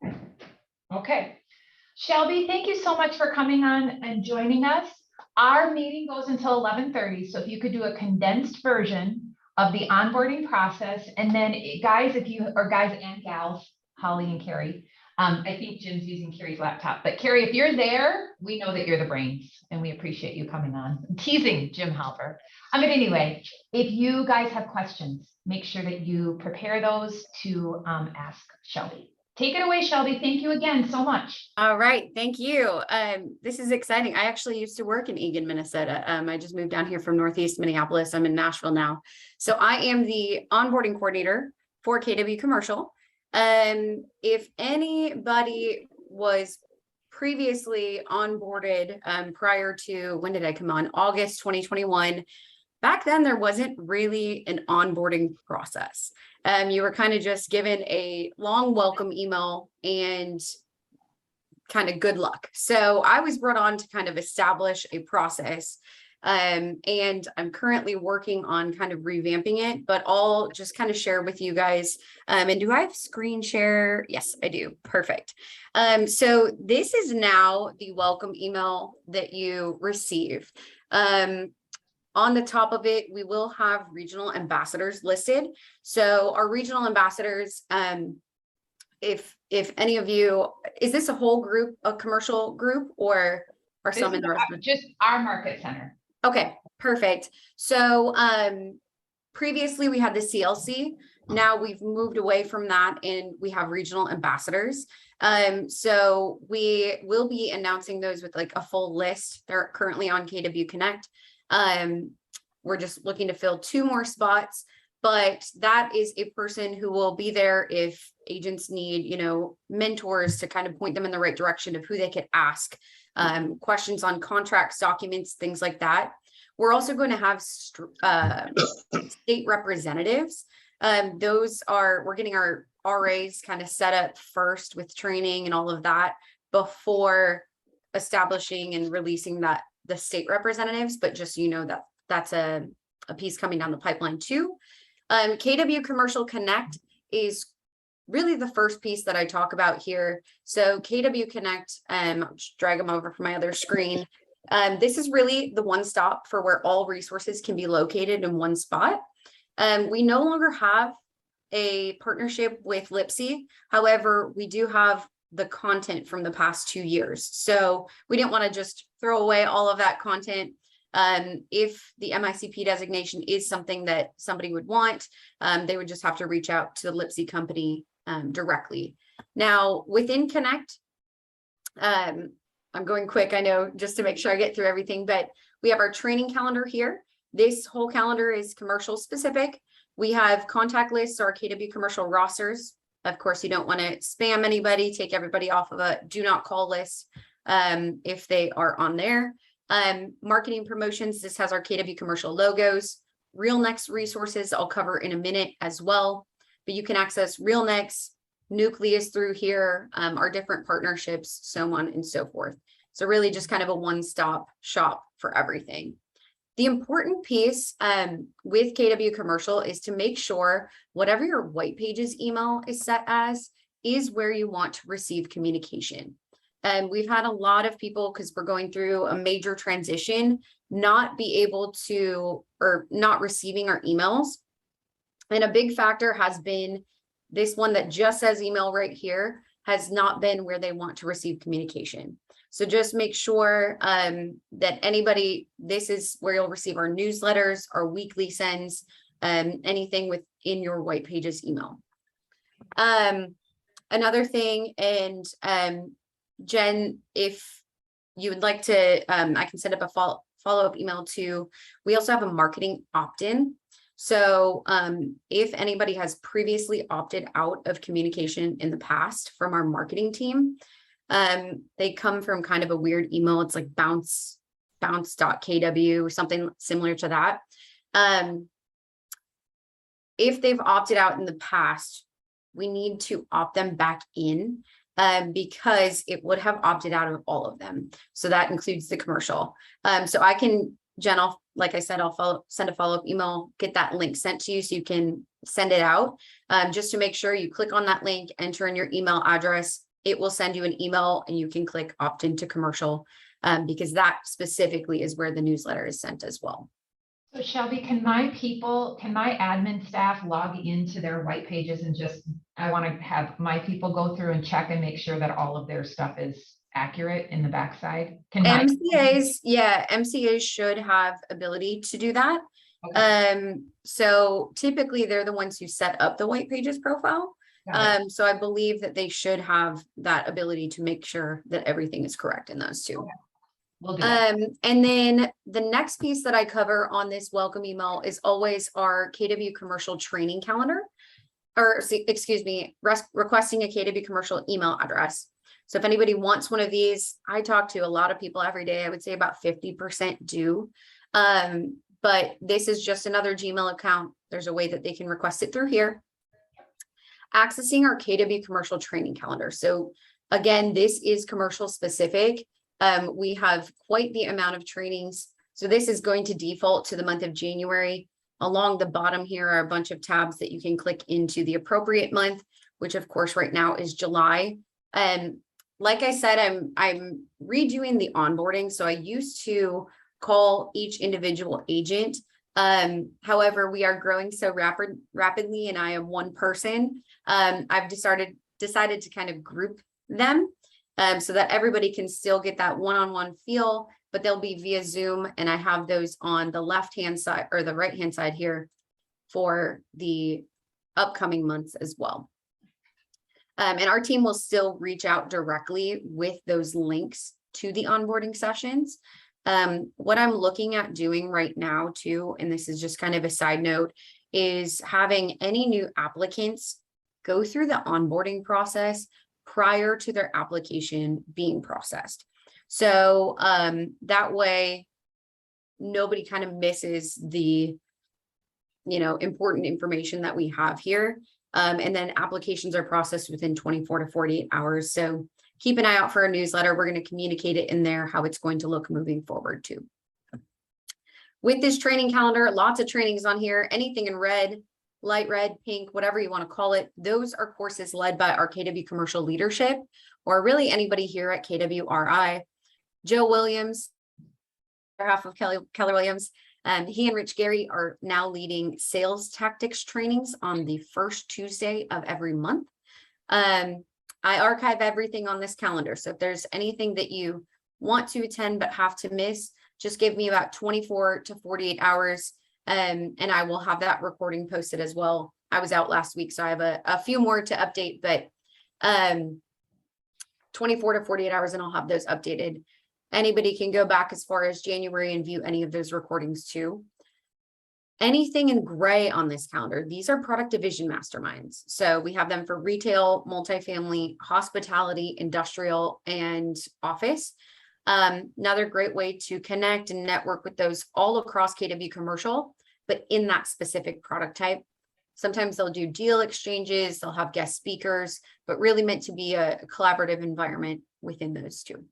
Speaker 1: guys? Okay. Shelby, thank you so much for coming on and joining us. Our meeting goes until 11:30, so if you could do a condensed version of the onboarding process, and then guys, guys and gals, Holly and Carrie, I think Jim's using Carrie's laptop, but Carrie, if you're there, we know that you're the brains and we appreciate you coming on. I'm teasing Jim Halper. But anyway, if you guys have questions, make sure that you prepare those to ask Shelby. Take it away, Shelby. Thank you again so much.
Speaker 6: All right, thank you. This is exciting. I actually used to work in Eagan, Minnesota. I just moved down here from Northeast Minneapolis. I'm in Nashville now. So I am the onboarding coordinator for KW Commercial. If anybody was previously onboarded prior to, when did I come on? August 2021. Back then, there wasn't really an onboarding process. You were kind of just given a long welcome email and kind of good luck. So I was brought on to kind of establish a process. And I'm currently working on kind of revamping it, but I'll just kind of share with you guys. And do I have screen share? Yes, I do. Perfect. So this is now the welcome email that you receive. On the top of it, we will have regional ambassadors listed. So our regional ambassadors, if any of you, is this a whole group, a commercial group, or are some in the rest of it?
Speaker 1: Just our market center.
Speaker 6: Okay, perfect. So previously we had the CLC. Now we've moved away from that and we have regional ambassadors. So we will be announcing those with like a full list. They're currently on KW Connect. We're just looking to fill 2 more spots, but that is a person who will be there if agents need, mentors to kind of point them in the right direction of who they could ask questions on contracts, documents, things like that. We're also going to have state representatives. We're getting our RAs kind of set up first with training and all of that before establishing and releasing the state representatives, but just, that's a piece coming down the pipeline too. KW Commercial Connect is really the first piece that I talk about here. So KW Connect, I'll just drag them over from my other screen. This is really the one stop for where all resources can be located in one spot. We no longer have a partnership with Lipsy. However, we do have the content from the past 2 years. So we didn't want to just throw away all of that content. If the MICP designation is something that somebody would want, they would just have to reach out to the Lipsy company directly. Now within Connect, I'm going quick, I know, just to make sure I get through everything, but we have our training calendar here. This whole calendar is commercial specific. We have contact lists, our KW commercial rosters. Of course, you don't want to spam anybody, take everybody off of a do not call list if they are on there. Marketing promotions, this has our KW commercial logos. RealNext resources I'll cover in a minute as well, but you can access RealNext, Nucleus through here, our different partnerships, so on and so forth. So really just kind of a one-stop shop for everything. The important piece with KW Commercial is to make sure whatever your white pages email is set as is where you want to receive communication. And we've had a lot of people, because we're going through a major transition, not be able to, or not receiving our emails. And a big factor has been this one that just says email right here has not been where they want to receive communication. So just make sure that anybody, this is where you'll receive our newsletters, our weekly sends, anything within your White Pages email. Another thing, and Jen, if you would like to, I can set up a follow-up email too. We also have a marketing opt-in. So if anybody has previously opted out of communication in the past from our marketing team, they come from kind of a weird email. It's like bounce.kw or something similar to that. If they've opted out in the past, we need to opt them back in because it would have opted out of all of them. So that includes the commercial. So I can, Jen, like I said, I'll send a follow-up email, get that link sent to you so you can send it out. Just to make sure you click on that link, enter in your email address, it will send you an email and you can click opt into commercial because that specifically is where the newsletter is sent as well.
Speaker 1: So Shelby, can my admin staff log into their White Pages and I want to have my people go through and check and make sure that all of their stuff is accurate in the backside?
Speaker 6: MCAs should have ability to do that.
Speaker 1: Okay.
Speaker 6: So typically they're the ones who set up the White Pages profile. So I believe that they should have that ability to make sure that everything is correct in those two.
Speaker 1: Okay. We'll do that.
Speaker 6: And then the next piece that I cover on this welcome email is always our KW commercial training calendar, or excuse me, requesting a KW commercial email address. So if anybody wants one of these, I talk to a lot of people every day. I would say about 50% do. But this is just another Gmail account. There's a way that they can request it through here. Accessing our KW commercial training calendar. So again, this is commercial specific. We have quite the amount of trainings. So this is going to default to the month of January. Along the bottom here are a bunch of tabs that you can click into the appropriate month, which of course right now is July. Like I said, I'm redoing the onboarding. So I used to call each individual agent. However, we are growing so rapidly and I am one person. I've decided to kind of group them so that everybody can still get that one-on-one feel, but they'll be via Zoom. And I have those on the left-hand side or the right-hand side here for the upcoming months as well. And our team will still reach out directly with those links to the onboarding sessions. What I'm looking at doing right now too, and this is just kind of a side note, is having any new applicants go through the onboarding process prior to their application being processed. So that way, nobody kind of misses the, important information that we have here. And then applications are processed within 24 to 48 hours. So keep an eye out for a newsletter. We're going to communicate it in there, how it's going to look moving forward too. With this training calendar, lots of trainings on here, anything in red, light red, pink, whatever you want to call it. Those are courses led by our KW Commercial Leadership, or really anybody here at KWRI. Joe Williams, on behalf of Keller Williams, he and Rich Gary are now leading sales tactics trainings on the first Tuesday of every month. I archive everything on this calendar. So if there's anything that you want to attend but have to miss, just give me about 24 to 48 hours. And I will have that recording posted as well. I was out last week, so I have a few more to update, but 24 to 48 hours and I'll have those updated. Anybody can go back as far as January and view any of those recordings too. Anything in gray on this calendar, these are product division masterminds. So we have them for retail, multifamily, hospitality, industrial, and office. Another great way to connect and network with those all across KW Commercial, but in that specific product type. Sometimes they'll do deal exchanges, they'll have guest speakers, but really meant to be a collaborative environment within those two.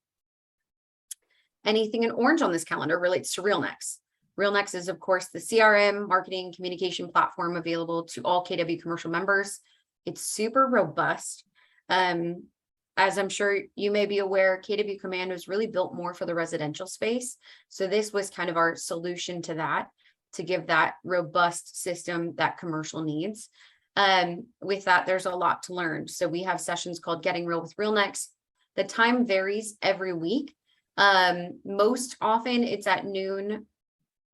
Speaker 6: Anything in orange on this calendar relates to RealNex. RealNex is, of course, the CRM marketing communication platform available to all KW Commercial members. It's super robust. As I'm sure you may be aware, KW Command was really built more for the residential space. So this was kind of our solution to that, to give that robust system that commercial needs. With that, there's a lot to learn. So we have sessions called Getting Real with RealNex. The time varies every week. Most often it's at noon.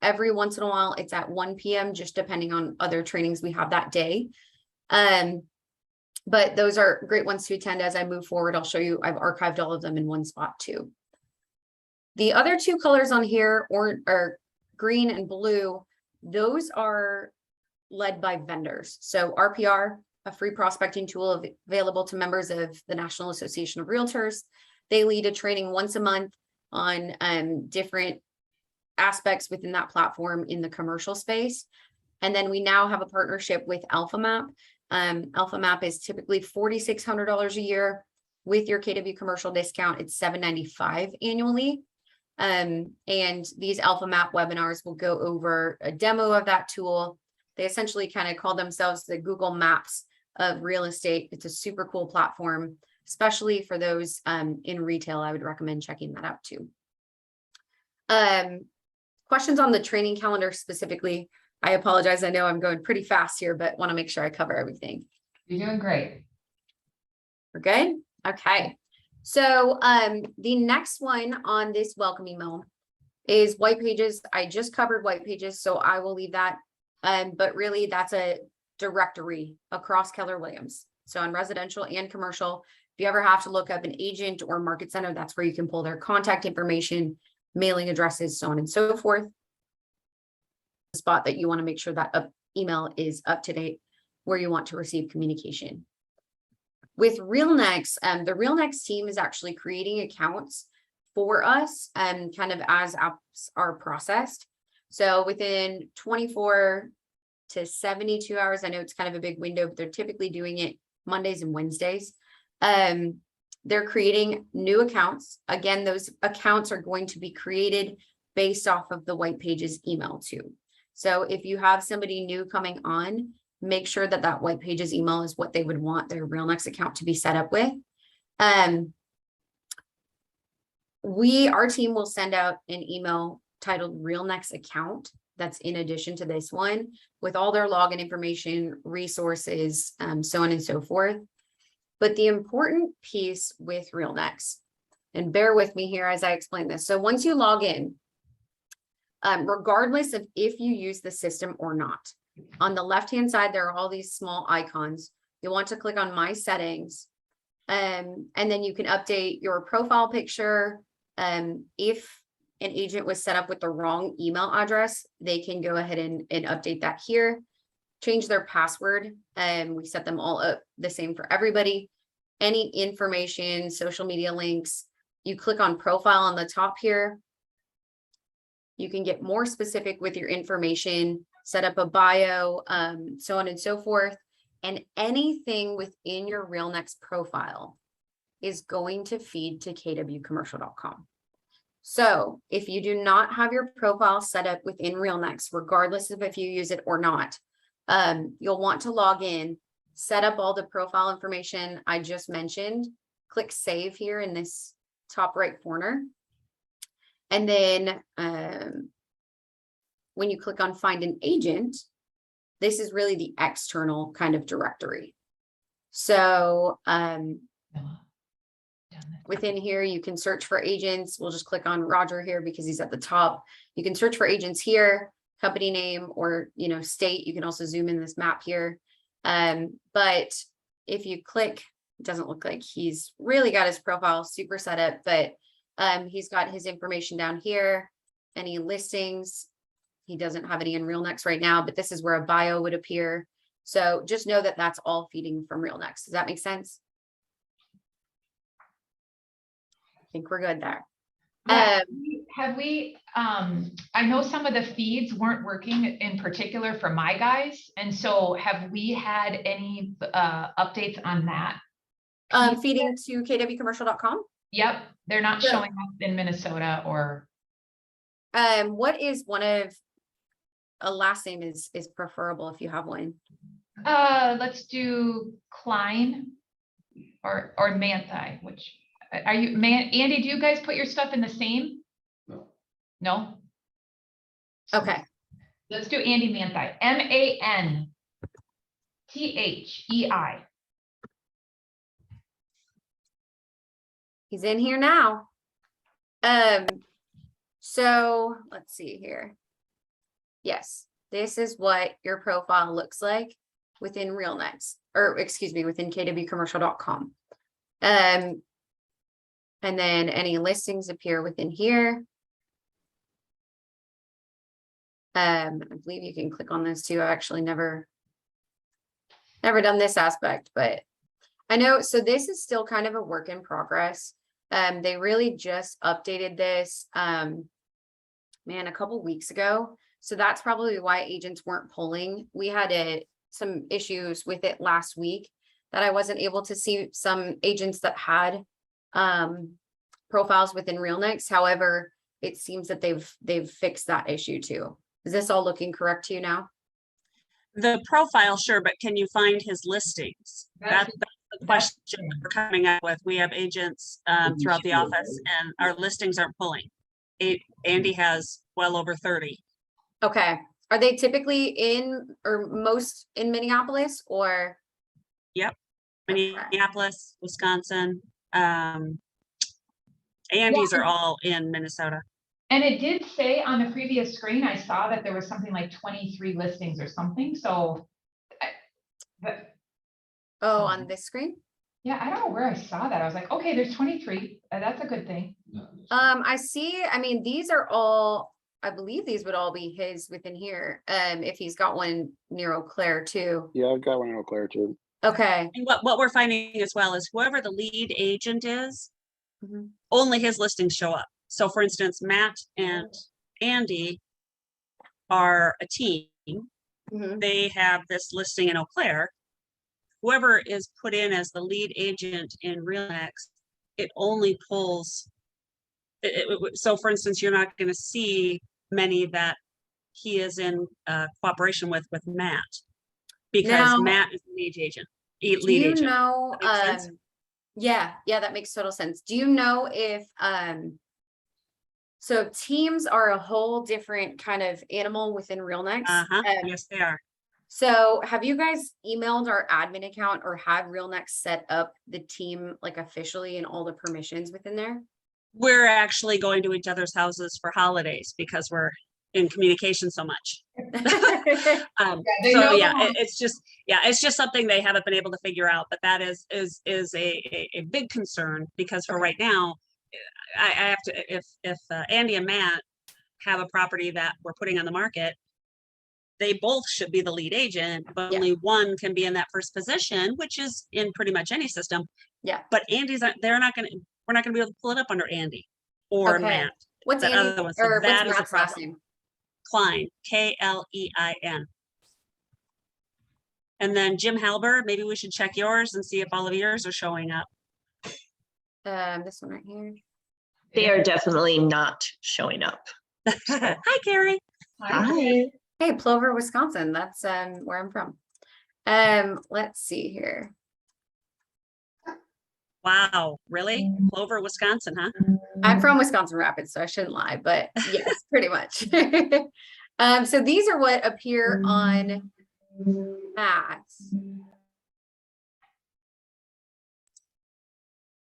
Speaker 6: Every once in a while, it's at 1 p.m., just depending on other trainings we have that day. But those are great ones to attend. As I move forward, I'll show you, I've archived all of them in one spot too. The other two colors on here, or green and blue, those are led by vendors. So RPR, a free prospecting tool available to members of the National Association of Realtors. They lead a training once a month on different aspects within that platform in the commercial space. And then we now have a partnership with AlphaMap. AlphaMap is typically $4,600 a year. With your KW commercial discount, it's $795 annually. And these AlphaMap webinars will go over a demo of that tool. They essentially kind of call themselves the Google Maps of real estate. It's a super cool platform, especially for those in retail. I would recommend checking that out too. Questions on the training calendar specifically? I apologize. I know I'm going pretty fast here, but want to make sure I cover everything.
Speaker 1: You're doing great.
Speaker 6: We're good? Okay. So the next one on this welcome email is White Pages. I just covered White Pages, so I will leave that. But really that's a directory across Keller Williams. So on residential and commercial, if you ever have to look up an agent or market center, that's where you can pull their contact information, mailing addresses, so on and so forth. The spot that you want to make sure that email is up to date, where you want to receive communication. With RealNex, the RealNex team is actually creating accounts for us kind of as apps are processed. So within 24 to 72 hours, I know it's kind of a big window, but they're typically doing it Mondays and Wednesdays. They're creating new accounts. Again, those accounts are going to be created based off of the White Pages email too. So if you have somebody new coming on, make sure that that White Pages email is what they would want their RealNex account to be set up with. Our team will send out an email titled RealNex account. That's in addition to this one with all their login information, resources, so on and so forth. But the important piece with RealNex, and bear with me here as I explain this. So once you log in, regardless of if you use the system or not, on the left-hand side, there are all these small icons. You want to click on My Settings, and then you can update your profile picture. If an agent was set up with the wrong email address, they can go ahead and update that here. Change their password, and we set them all up the same for everybody. Any information, social media links, you click on profile on the top here. You can get more specific with your information, set up a bio, so on and so forth. And anything within your RealNex profile is going to feed to kwcommercial.com. So if you do not have your profile set up within RealNex, regardless of if you use it or not, you'll want to log in, set up all the profile information I just mentioned, click save here in this top right corner. And then when you click on find an agent, this is really the external kind of directory. So within here, you can search for agents. We'll just click on Roger here because he's at the top. You can search for agents here, company name or, state. You can also zoom in this map here. But if you click, it doesn't look like he's really got his profile super set up, but he's got his information down here, any listings. He doesn't have any in RealNex right now, but this is where a bio would appear. So just know that that's all feeding from RealNex. Does that make sense? I think we're good there.
Speaker 1: Yeah. Have we, I know some of the feeds weren't working in particular for my guys. And so have we had any updates on that?
Speaker 6: Feeding to kwcommercial.com?
Speaker 1: Yep. They're not
Speaker 6: Yeah.
Speaker 1: showing up in Minnesota or.
Speaker 6: What is one of a last name is preferable if you have one?
Speaker 1: Let's do Klein or Manthai, which are you, Andy, do you guys put your stuff in the same?
Speaker 7: No.
Speaker 1: No?
Speaker 6: Okay.
Speaker 1: Let's do Andy Manthai, M-A-N Thei.
Speaker 6: He's in here now. So let's see here. Yes, this is what your profile looks like within RealNext, or excuse me, within kwcommercial.com. And then any listings appear within here. I believe you can click on this too. I've actually never done this aspect, but I know, so this is still kind of a work in progress. They really just updated this, man, a couple weeks ago. So that's probably why agents weren't pulling. We had some issues with it last week that I wasn't able to see some agents that had profiles within RealNext. However, it seems that they've fixed that issue too. Is this all looking correct to you now?
Speaker 2: The profile, sure, but can you find his listings? That's the question we're coming up with. We have agents throughout the office and our listings aren't pulling. Andy has well over 30.
Speaker 6: Okay. Are they typically in or most in Minneapolis or?
Speaker 2: Yep.
Speaker 6: Okay.
Speaker 2: Minneapolis, Wisconsin. Andy's are all in Minnesota.
Speaker 1: And it did say on the previous screen, I saw that there was something like 23 listings or something, so.
Speaker 6: Oh, on this screen?
Speaker 1: Yeah, I don't know where I saw that. I was like, okay, there's 23. That's a good thing.
Speaker 6: I see, I mean, these are all, I believe these would all be his within here. If he's got one near Eau Claire too.
Speaker 4: Yeah, I've got one in Eau Claire too.
Speaker 6: Okay.
Speaker 2: And what we're finding as well is whoever the lead agent is,
Speaker 6: Mhm.
Speaker 2: only his listings show up. So for instance, Matt and Andy are a team.
Speaker 6: Mhm.
Speaker 2: They have this listing in Eau Claire. Whoever is put in as the lead agent in RealNext, it only pulls. So for instance, you're not going to see many that he is in cooperation with Matt. Because
Speaker 6: Now,
Speaker 2: Matt is the lead agent.
Speaker 6: Do
Speaker 2: Lead
Speaker 6: you
Speaker 2: agent.
Speaker 6: know,
Speaker 2: That makes sense?
Speaker 6: yeah, that makes total sense. Do you know if, so teams are a whole different kind of animal within RealNext?
Speaker 2: Yes, they are.
Speaker 6: So have you guys emailed our admin account or had RealNext set up the team like officially and all the permissions within there?
Speaker 2: We're actually going to each other's houses for holidays because we're in communication so much.
Speaker 1: they
Speaker 2: So
Speaker 1: know
Speaker 2: yeah,
Speaker 1: that.
Speaker 2: it's just something they haven't been able to figure out, but that is a big concern because for right now, I have to, if Andy and Matt have a property that we're putting on the market, they both should be the lead agent, but
Speaker 6: Yeah.
Speaker 2: only one can be in that first position, which is in pretty much any system.
Speaker 6: Yeah.
Speaker 2: But Andy's, we're not gonna be able to pull it up under Andy or
Speaker 6: Okay.
Speaker 2: Matt.
Speaker 6: What's
Speaker 2: That
Speaker 6: Andy,
Speaker 2: other one, so
Speaker 6: or what's
Speaker 2: that is a
Speaker 6: Matt's last
Speaker 2: problem.
Speaker 6: name?
Speaker 2: Klein, Klein. And then Jim Halber, maybe we should check yours and see if all of yours are showing up.
Speaker 6: This one right here.
Speaker 7: They are definitely not showing up.
Speaker 2: Hi, Carrie.
Speaker 7: Hi.
Speaker 6: Hey, Plover, Wisconsin. That's where I'm from. Let's see here.
Speaker 2: Wow, really? Clover, Wisconsin, huh?
Speaker 6: I'm from Wisconsin Rapids, so I shouldn't lie, but yes, pretty much. So these are what appear on Matt's.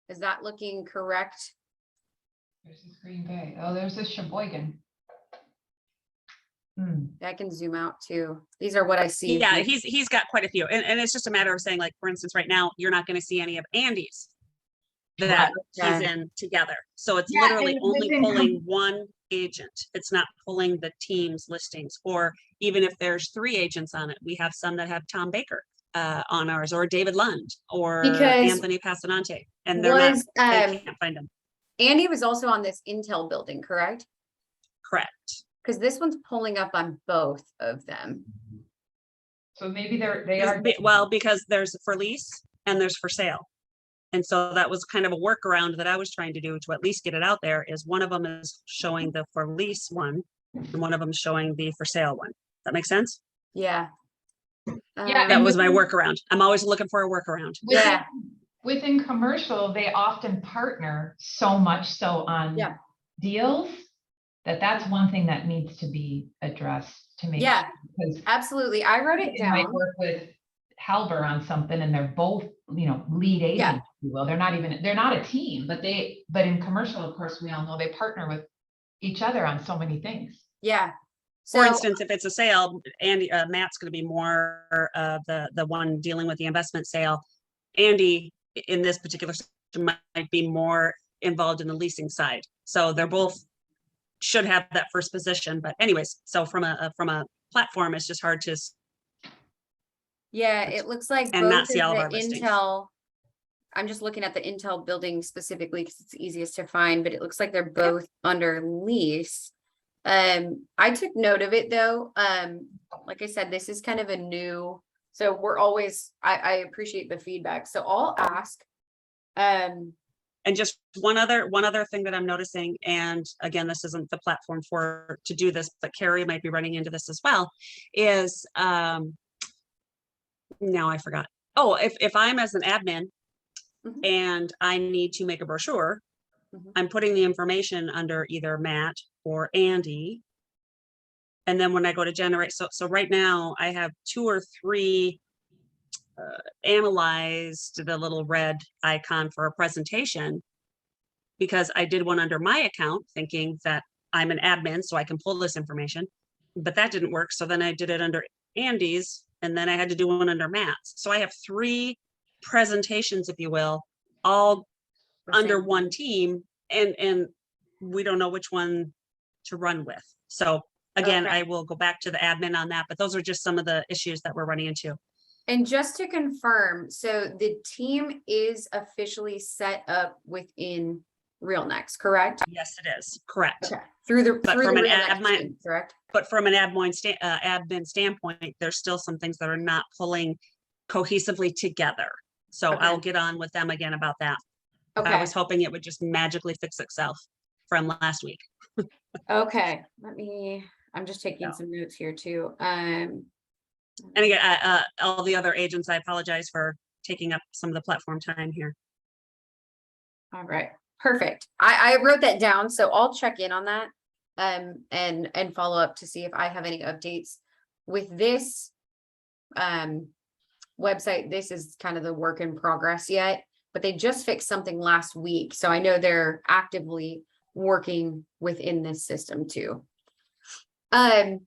Speaker 6: Is that looking correct?
Speaker 1: There's this Green Bay. Oh, there's this Sheboygan.
Speaker 6: I can zoom out too. These are what I see.
Speaker 2: Yeah, he's got quite a few. And it's just a matter of saying, like, for instance, right now, you're not going to see any of Andy's that he's
Speaker 6: Okay.
Speaker 2: in together. So it's
Speaker 1: Yeah,
Speaker 2: literally
Speaker 1: and
Speaker 2: only
Speaker 1: within
Speaker 2: pulling one agent. It's not pulling the team's listings. Or even if there's 3 agents on it, we have some that have Tom Baker on ours, or David Lund, or
Speaker 6: Because
Speaker 2: Anthony Passanante. And they're not, they can't find them.
Speaker 6: Andy was also on this Intel building, correct?
Speaker 2: Correct.
Speaker 6: Because this one's pulling up on both of them.
Speaker 1: So maybe they are.
Speaker 2: Well, because there's for lease and there's for sale. And so that was kind of a workaround that I was trying to do to at least get it out there, is one of them is showing the for lease one and one of them showing the for sale one. That makes sense?
Speaker 6: Yeah.
Speaker 1: Yeah,
Speaker 2: That was my workaround. I'm always looking for a workaround.
Speaker 6: Yeah.
Speaker 1: Within commercial, they often partner so much so on
Speaker 6: Yeah.
Speaker 1: deals that's one thing that needs to be addressed to make.
Speaker 6: Yeah,
Speaker 1: Because
Speaker 6: absolutely. I wrote it
Speaker 1: it might
Speaker 6: down.
Speaker 1: work with Halber on something and they're both, lead
Speaker 6: Yeah.
Speaker 1: agents, if you will. They're not a team, but in commercial, of course, we all know they partner with each other on so many things.
Speaker 6: Yeah.
Speaker 2: For
Speaker 6: So,
Speaker 2: instance, if it's a sale, Andy, Matt's gonna be more the one dealing with the investment sale. Andy, in this particular situation, might be more involved in the leasing side. So they're both should have that first position. But anyways, so from a platform, it's just hard to
Speaker 6: yeah, it looks like
Speaker 2: and not
Speaker 6: both
Speaker 2: see
Speaker 6: of
Speaker 2: all of
Speaker 6: the
Speaker 2: our listings.
Speaker 6: Intel. I'm just looking at the Intel building specifically because it's easiest to find, but it looks like they're both under lease. I took note of it though. Like I said, this is kind of a new, so we're always, I appreciate the feedback. So I'll ask.
Speaker 2: And just one other thing that I'm noticing, and again, this isn't the platform to do this, but Carrie might be running into this as well, is now I forgot. Oh, if I'm as an admin
Speaker 6: Mhm.
Speaker 2: and I need to make a brochure,
Speaker 6: Mhm.
Speaker 2: I'm putting the information under either Matt or Andy. And then when I go to generate, so right now I have 2 or 3 analyzed the little red icon for a presentation because I did one under my account thinking that I'm an admin, so I can pull this information, but that didn't work. So then I did it under Andy's, and then I had to do one under Matt's. So I have 3 presentations, if you will, all
Speaker 6: The
Speaker 2: under
Speaker 6: same.
Speaker 2: one team, and we don't know which one to run with. So again,
Speaker 6: Okay.
Speaker 2: I will go back to the admin on that, but those are just some of the issues that we're running into.
Speaker 6: And just to confirm, so the team is officially set up within RealNext, correct?
Speaker 2: Yes, it is, correct.
Speaker 6: Okay. Through the
Speaker 2: But from an
Speaker 6: RealNext
Speaker 2: admin-
Speaker 6: team, correct?
Speaker 2: But from an admin standpoint, there's still some things that are not pulling cohesively together. So
Speaker 6: Okay.
Speaker 2: I'll get on with them again about that. I
Speaker 6: Okay,
Speaker 2: was hoping it would just magically fix itself from last week.
Speaker 6: okay, I'm just taking
Speaker 2: No.
Speaker 6: some notes here too.
Speaker 2: And again, all the other agents, I apologize for taking up some of the platform time here.
Speaker 6: All right, perfect. I wrote that down, so I'll check in on that. And follow up to see if I have any updates with this. Website, this is kind of the work in progress yet, but they just fixed something last week, so I know they're actively working within this system too. And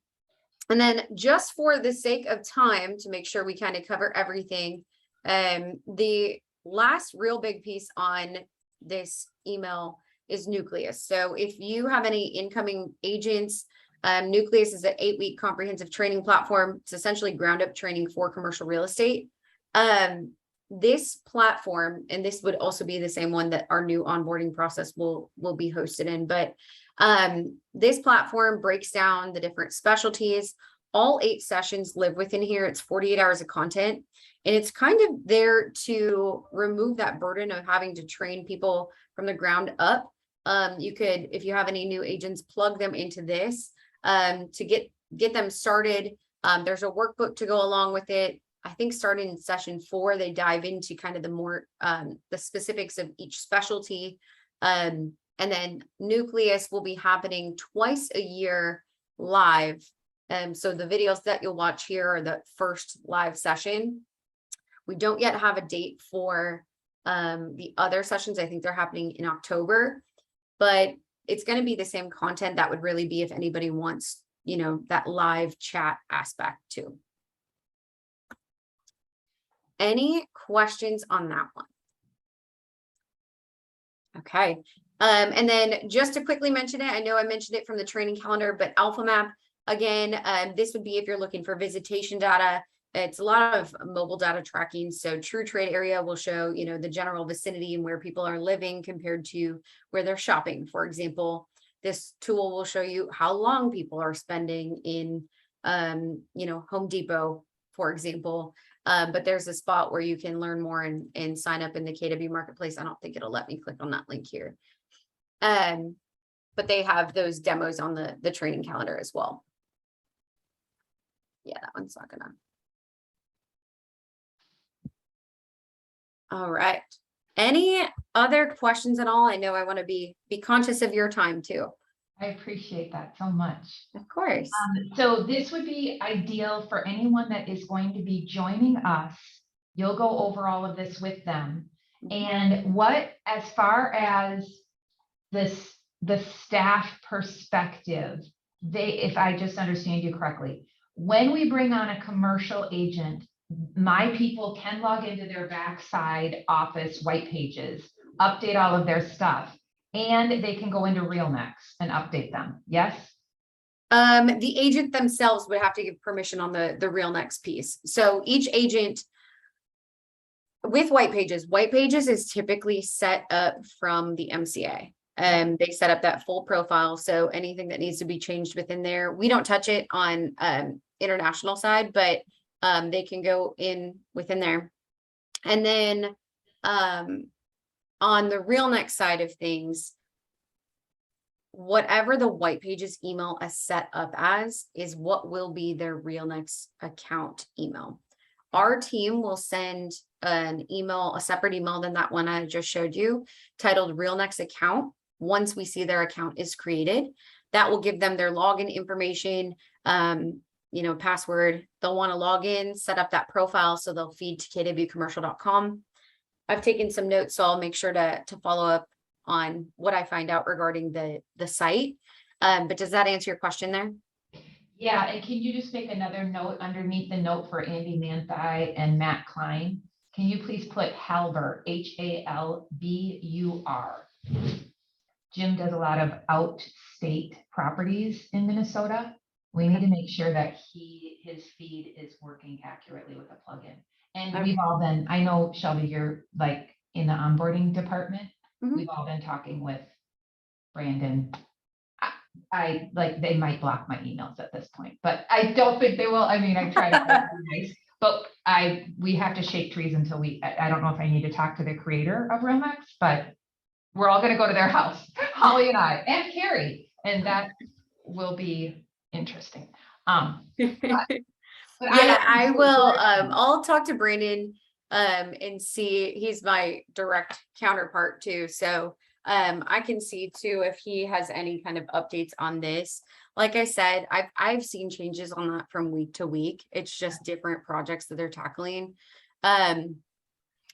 Speaker 6: then just for the sake of time, to make sure we kind of cover everything, the last real big piece on this email is Nucleus. So if you have any incoming agents, Nucleus is an 8-week comprehensive training platform. It's essentially ground up training for commercial real estate. This platform, and this would also be the same one that our new onboarding process will be hosted in, but this platform breaks down the different specialties. All 8 sessions live within here. It's 48 hours of content, and it's kind of there to remove that burden of having to train people from the ground up. You could, if you have any new agents, plug them into this to get them started. There's a workbook to go along with it. I think starting in session 4, they dive into kind of the more the specifics of each specialty. And then Nucleus will be happening twice a year live. So the videos that you'll watch here are the first live session. We don't yet have a date for the other sessions. I think they're happening in October, but it's going to be the same content. That would really be if anybody wants, that live chat aspect too. Any questions on that one? Okay. And then just to quickly mention it, I know I mentioned it from the training calendar, but Alpha Map, again, this would be if you're looking for visitation data. It's a lot of mobile data tracking. So True Trade Area will show, the general vicinity and where people are living compared to where they're shopping. For example, this tool will show you how long people are spending in, Home Depot, for example. But there's a spot where you can learn more and sign up in the KW Marketplace. I don't think it'll let me click on that link here. But they have those demos on the training calendar as well. Yeah, that one's not gonna. All right. Any other questions at all? I know I want to be conscious of your time too.
Speaker 1: I appreciate that so much.
Speaker 6: Of course.
Speaker 1: So this would be ideal for anyone that is going to be joining us. You'll go over all of this with them. And what, as far as this, the staff perspective, if I just understand you correctly, when we bring on a commercial agent, my people can log into their backside office white pages, update all of their stuff, and they can go into RealNex and update them. Yes?
Speaker 6: The agent themselves would have to give permission on the RealNex piece. So each agent with white pages is typically set up from the MCA. They set up that full profile. So anything that needs to be changed within there, we don't touch it on international side, but they can go in within there. And then on the RealNex side of things, whatever the white pages email is set up as is what will be their RealNex account email. Our team will send an email, a separate email than that one I just showed you, titled RealNex account. Once we see their account is created, that will give them their login information, password. They'll want to log in, set up that profile, so they'll feed to kwcommercial.com. I've taken some notes, so I'll make sure to follow up on what I find out regarding the site. But does that answer your question there?
Speaker 1: Yeah, and can you just make another note underneath the note for Andy Manthei and Matt Klein? Can you please put Halbur, Halbur? Jim does a lot of outstate properties in Minnesota. We need to make sure that his feed is working accurately with the plugin. And we've all been, I know Shelby, you're like in the onboarding department.
Speaker 6: Mhm.
Speaker 1: We've all been talking with Brandon. I like, they might block my emails at this point, but I don't think they will. I mean, I try to be nice, but we have to shake trees until I don't know if I need to talk to the creator of RealNex, but we're all gonna go to their house, Holly and I, and Carrie, and that will be interesting. But
Speaker 6: Yeah, I will. I'll talk to Brandon and see. He's my direct counterpart too. So I can see too if he has any kind of updates on this. Like I said, I've seen changes on that from week to week. It's just different projects that they're tackling.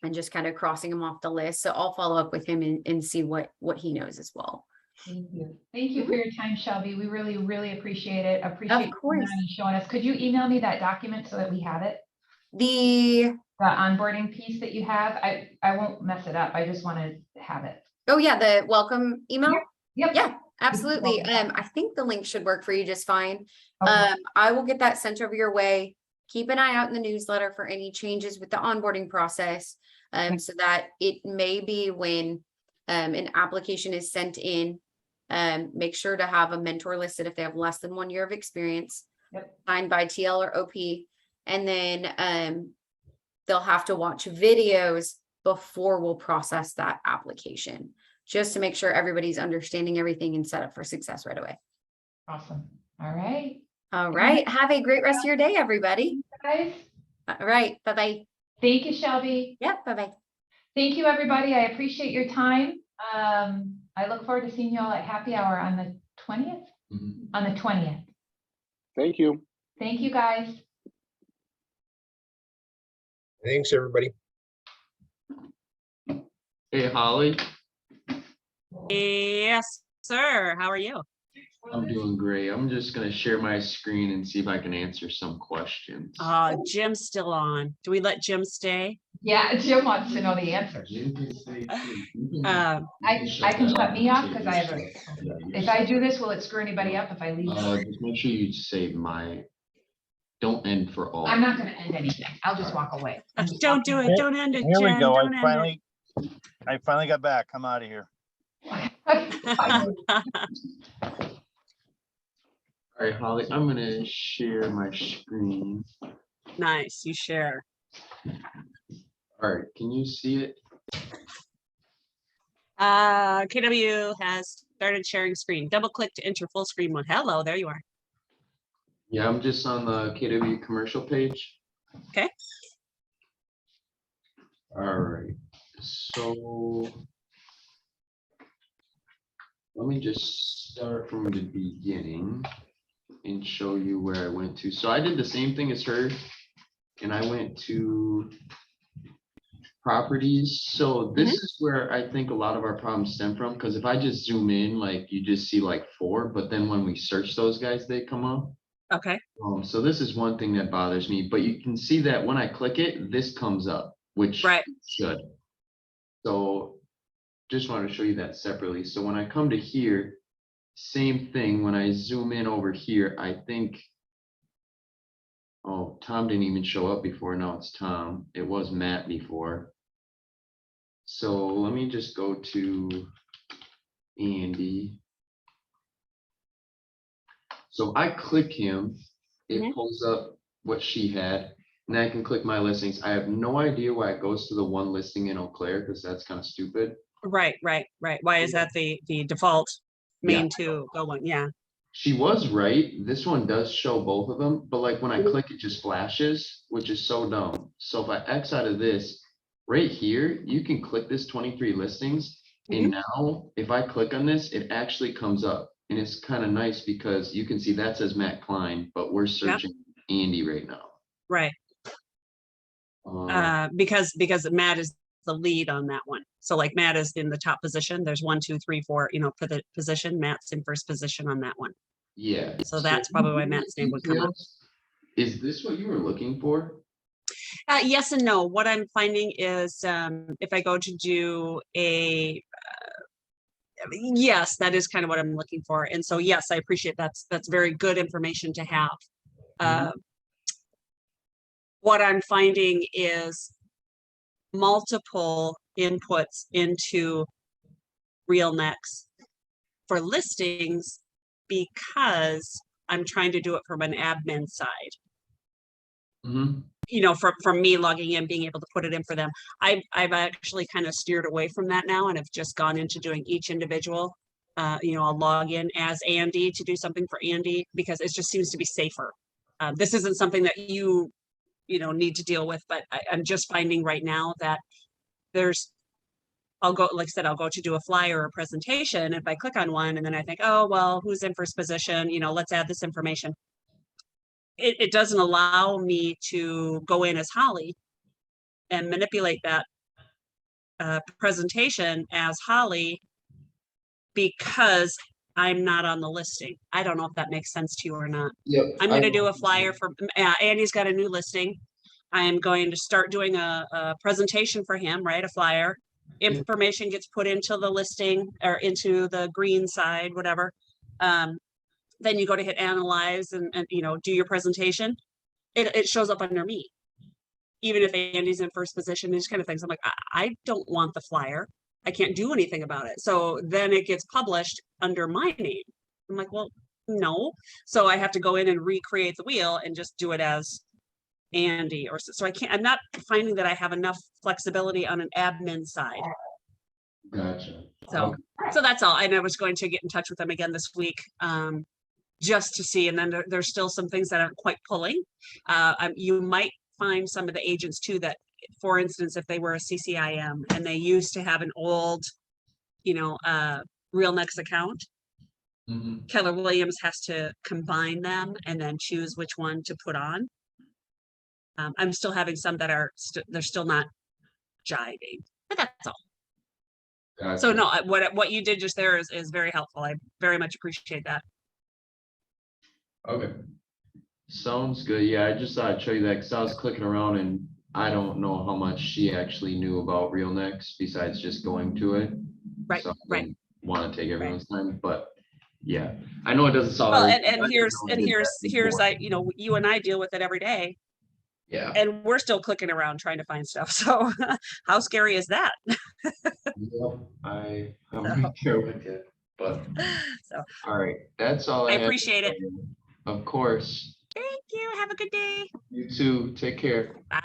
Speaker 6: And just kind of crossing them off the list. So I'll follow up with him and see what he knows as well.
Speaker 1: Thank you. Thank you for your time, Shelby. We really, really appreciate it. Appreciate you coming
Speaker 6: course.
Speaker 1: on and showing us. Could you email me that document so that we have it?
Speaker 6: The
Speaker 1: onboarding piece that you have, I won't mess it up. I just want to have it.
Speaker 6: Oh yeah, the welcome email.
Speaker 1: Yep.
Speaker 6: Yeah, absolutely. I think the link should work for you just fine.
Speaker 1: Okay.
Speaker 6: I will get that sent over your way. Keep an eye out in the newsletter for any changes with the onboarding process. So that it may be when an application is sent in, make sure to have a mentor listed if they have less than 1 year of experience, signed by TL or OP, and then they'll have to watch videos before we'll process that application, just to make sure everybody's understanding everything and set up for success right away.
Speaker 1: Awesome. All right.
Speaker 6: All right. Have a great rest of your day, everybody.
Speaker 1: Guys,
Speaker 6: All right. Bye-bye.
Speaker 1: thank you, Shelby.
Speaker 6: Yeah, bye-bye.
Speaker 1: Thank you, everybody. I appreciate your time. I look forward to seeing you all at happy hour on the 20th. On the 20th.
Speaker 4: Thank you.
Speaker 1: Thank you, guys.
Speaker 3: Thanks, everybody.
Speaker 8: Hey, Holly,
Speaker 2: Yes, sir. How are you?
Speaker 8: I'm doing great. I'm just gonna share my screen and see if I can answer some questions.
Speaker 2: Jim's still on. Do we let Jim stay?
Speaker 1: Yeah, Jim wants to know the answers.
Speaker 8: You can say- you
Speaker 2: Uh,
Speaker 1: I can shut me off because I have
Speaker 8: Yeah,
Speaker 1: if I do this, will it screw anybody up if I leave?
Speaker 8: Just make sure you save my, don't end for all.
Speaker 1: I'm not gonna end anything. I'll just walk away.
Speaker 2: Don't do it. Don't end it,
Speaker 9: Here we
Speaker 2: Jim.
Speaker 9: go.
Speaker 2: Don't end
Speaker 9: I finally got back. I'm out of here.
Speaker 2: it.
Speaker 8: All right, Holly, I'm gonna share my screen.
Speaker 2: Nice, you share.
Speaker 8: All right, can you see it?
Speaker 2: KW has started sharing screen. Double click to enter full screen mode. Hello, there you are.
Speaker 8: Yeah, I'm just on the KW commercial page.
Speaker 2: Okay.
Speaker 8: All right, so let me just start from the beginning and show you where I went to. So I did the same thing as her, and I went to properties. So this is where I think a lot of our problems stem from, because if I just zoom in, like you just see like 4, but then when we search those guys, they come up.
Speaker 2: Okay,
Speaker 8: So this is one thing that bothers me, but you can see that when I click it, this comes up, which
Speaker 2: right.
Speaker 8: should. So just wanted to show you that separately. So when I come to here, same thing. When I zoom in over here, I think, oh, Tom didn't even show up before. Now it's Tom. It was Matt before. So let me just go to Andy. So I click him, it pulls up what she had, and I can click my listings. I have no idea why it goes to the one listing in Eau Claire, because that's kind of stupid.
Speaker 2: Right. Why is that the default main to go one? Yeah.
Speaker 8: She was right. This one does show both of them, but like when I click, it just flashes, which is so dumb. So if I X out of this, right here, you can click this 23 listings. And now if I click on this, it actually comes up. And it's kind of nice because you can see that says Matt Klein, but we're searching Andy right now.
Speaker 2: Right. Because Matt is the lead on that one. So like Matt is in the top position. There's 1, 2, 3, 4, for the position. Matt's in first position on that one.
Speaker 8: Yeah.
Speaker 2: So that's probably why Matt's name would come up.
Speaker 8: Is this what you were looking for?
Speaker 2: Yes and no. What I'm finding is if I go to do a yes, that is kind of what I'm looking for. And so, yes, I appreciate that's very good information to have. What I'm finding is multiple inputs into RealNext for listings because I'm trying to do it from an admin side. From me logging in, being able to put it in for them. I've actually kind of steered away from that now and have just gone into doing each individual. I'll log in as Andy to do something for Andy because it just seems to be safer. This isn't something that you need to deal with, but I'm just finding right now that I'll go to do a flyer or a presentation. If I click on one and then I think, oh, well, who's in first position? Let's add this information. It doesn't allow me to go in as Holly and manipulate that presentation as Holly because I'm not on the listing. I don't know if that makes sense to you or not.
Speaker 8: Yep.
Speaker 2: I'm going to do a flyer for Andy's got a new listing. I am going to start doing a presentation for him, right? A flyer. Information gets put into the listing or into the green side, whatever. Then you go to hit analyze and do your presentation. It shows up under me. Even if Andy's in first position, these kind of things. I'm like, I don't want the flyer. I can't do anything about it. So then it gets published under my name. I'm like, well, no. So I have to go in and recreate the wheel and just do it as Andy so I'm not finding that I have enough flexibility on an admin side.
Speaker 8: Gotcha.
Speaker 2: So that's all. And I was going to get in touch with them again this week. Just to see, and then there's still some things that aren't quite pulling. You might find some of the agents too that, for instance, if they were a CCIM and they used to have an old, RealNext account, Keller Williams has to combine them and then choose which one to put on. I'm still having some that are they're still not jiving, but that's all.
Speaker 8: Gotcha.
Speaker 2: So no, what you did just there is very helpful. I very much appreciate that.
Speaker 8: Okay. Sounds good. Yeah, I just thought I'd show you that because I was clicking around and I don't know how much she actually knew about RealNext besides just going to it.
Speaker 2: Right,
Speaker 8: so
Speaker 2: right.
Speaker 8: Want to take everyone's time, but yeah, I know it doesn't solve.
Speaker 2: Well,
Speaker 8: everything.
Speaker 2: and here's you and I deal with it every day.
Speaker 8: Yeah.
Speaker 2: And we're still clicking around trying to find stuff. So how scary is that?
Speaker 8: Yep, I'm right there with you. But
Speaker 2: so
Speaker 8: all right, that's all
Speaker 2: I
Speaker 8: have
Speaker 2: appreciate it.
Speaker 8: Of course.
Speaker 2: Thank you. Have a good day.
Speaker 8: You too. Take care.
Speaker 2: Bye.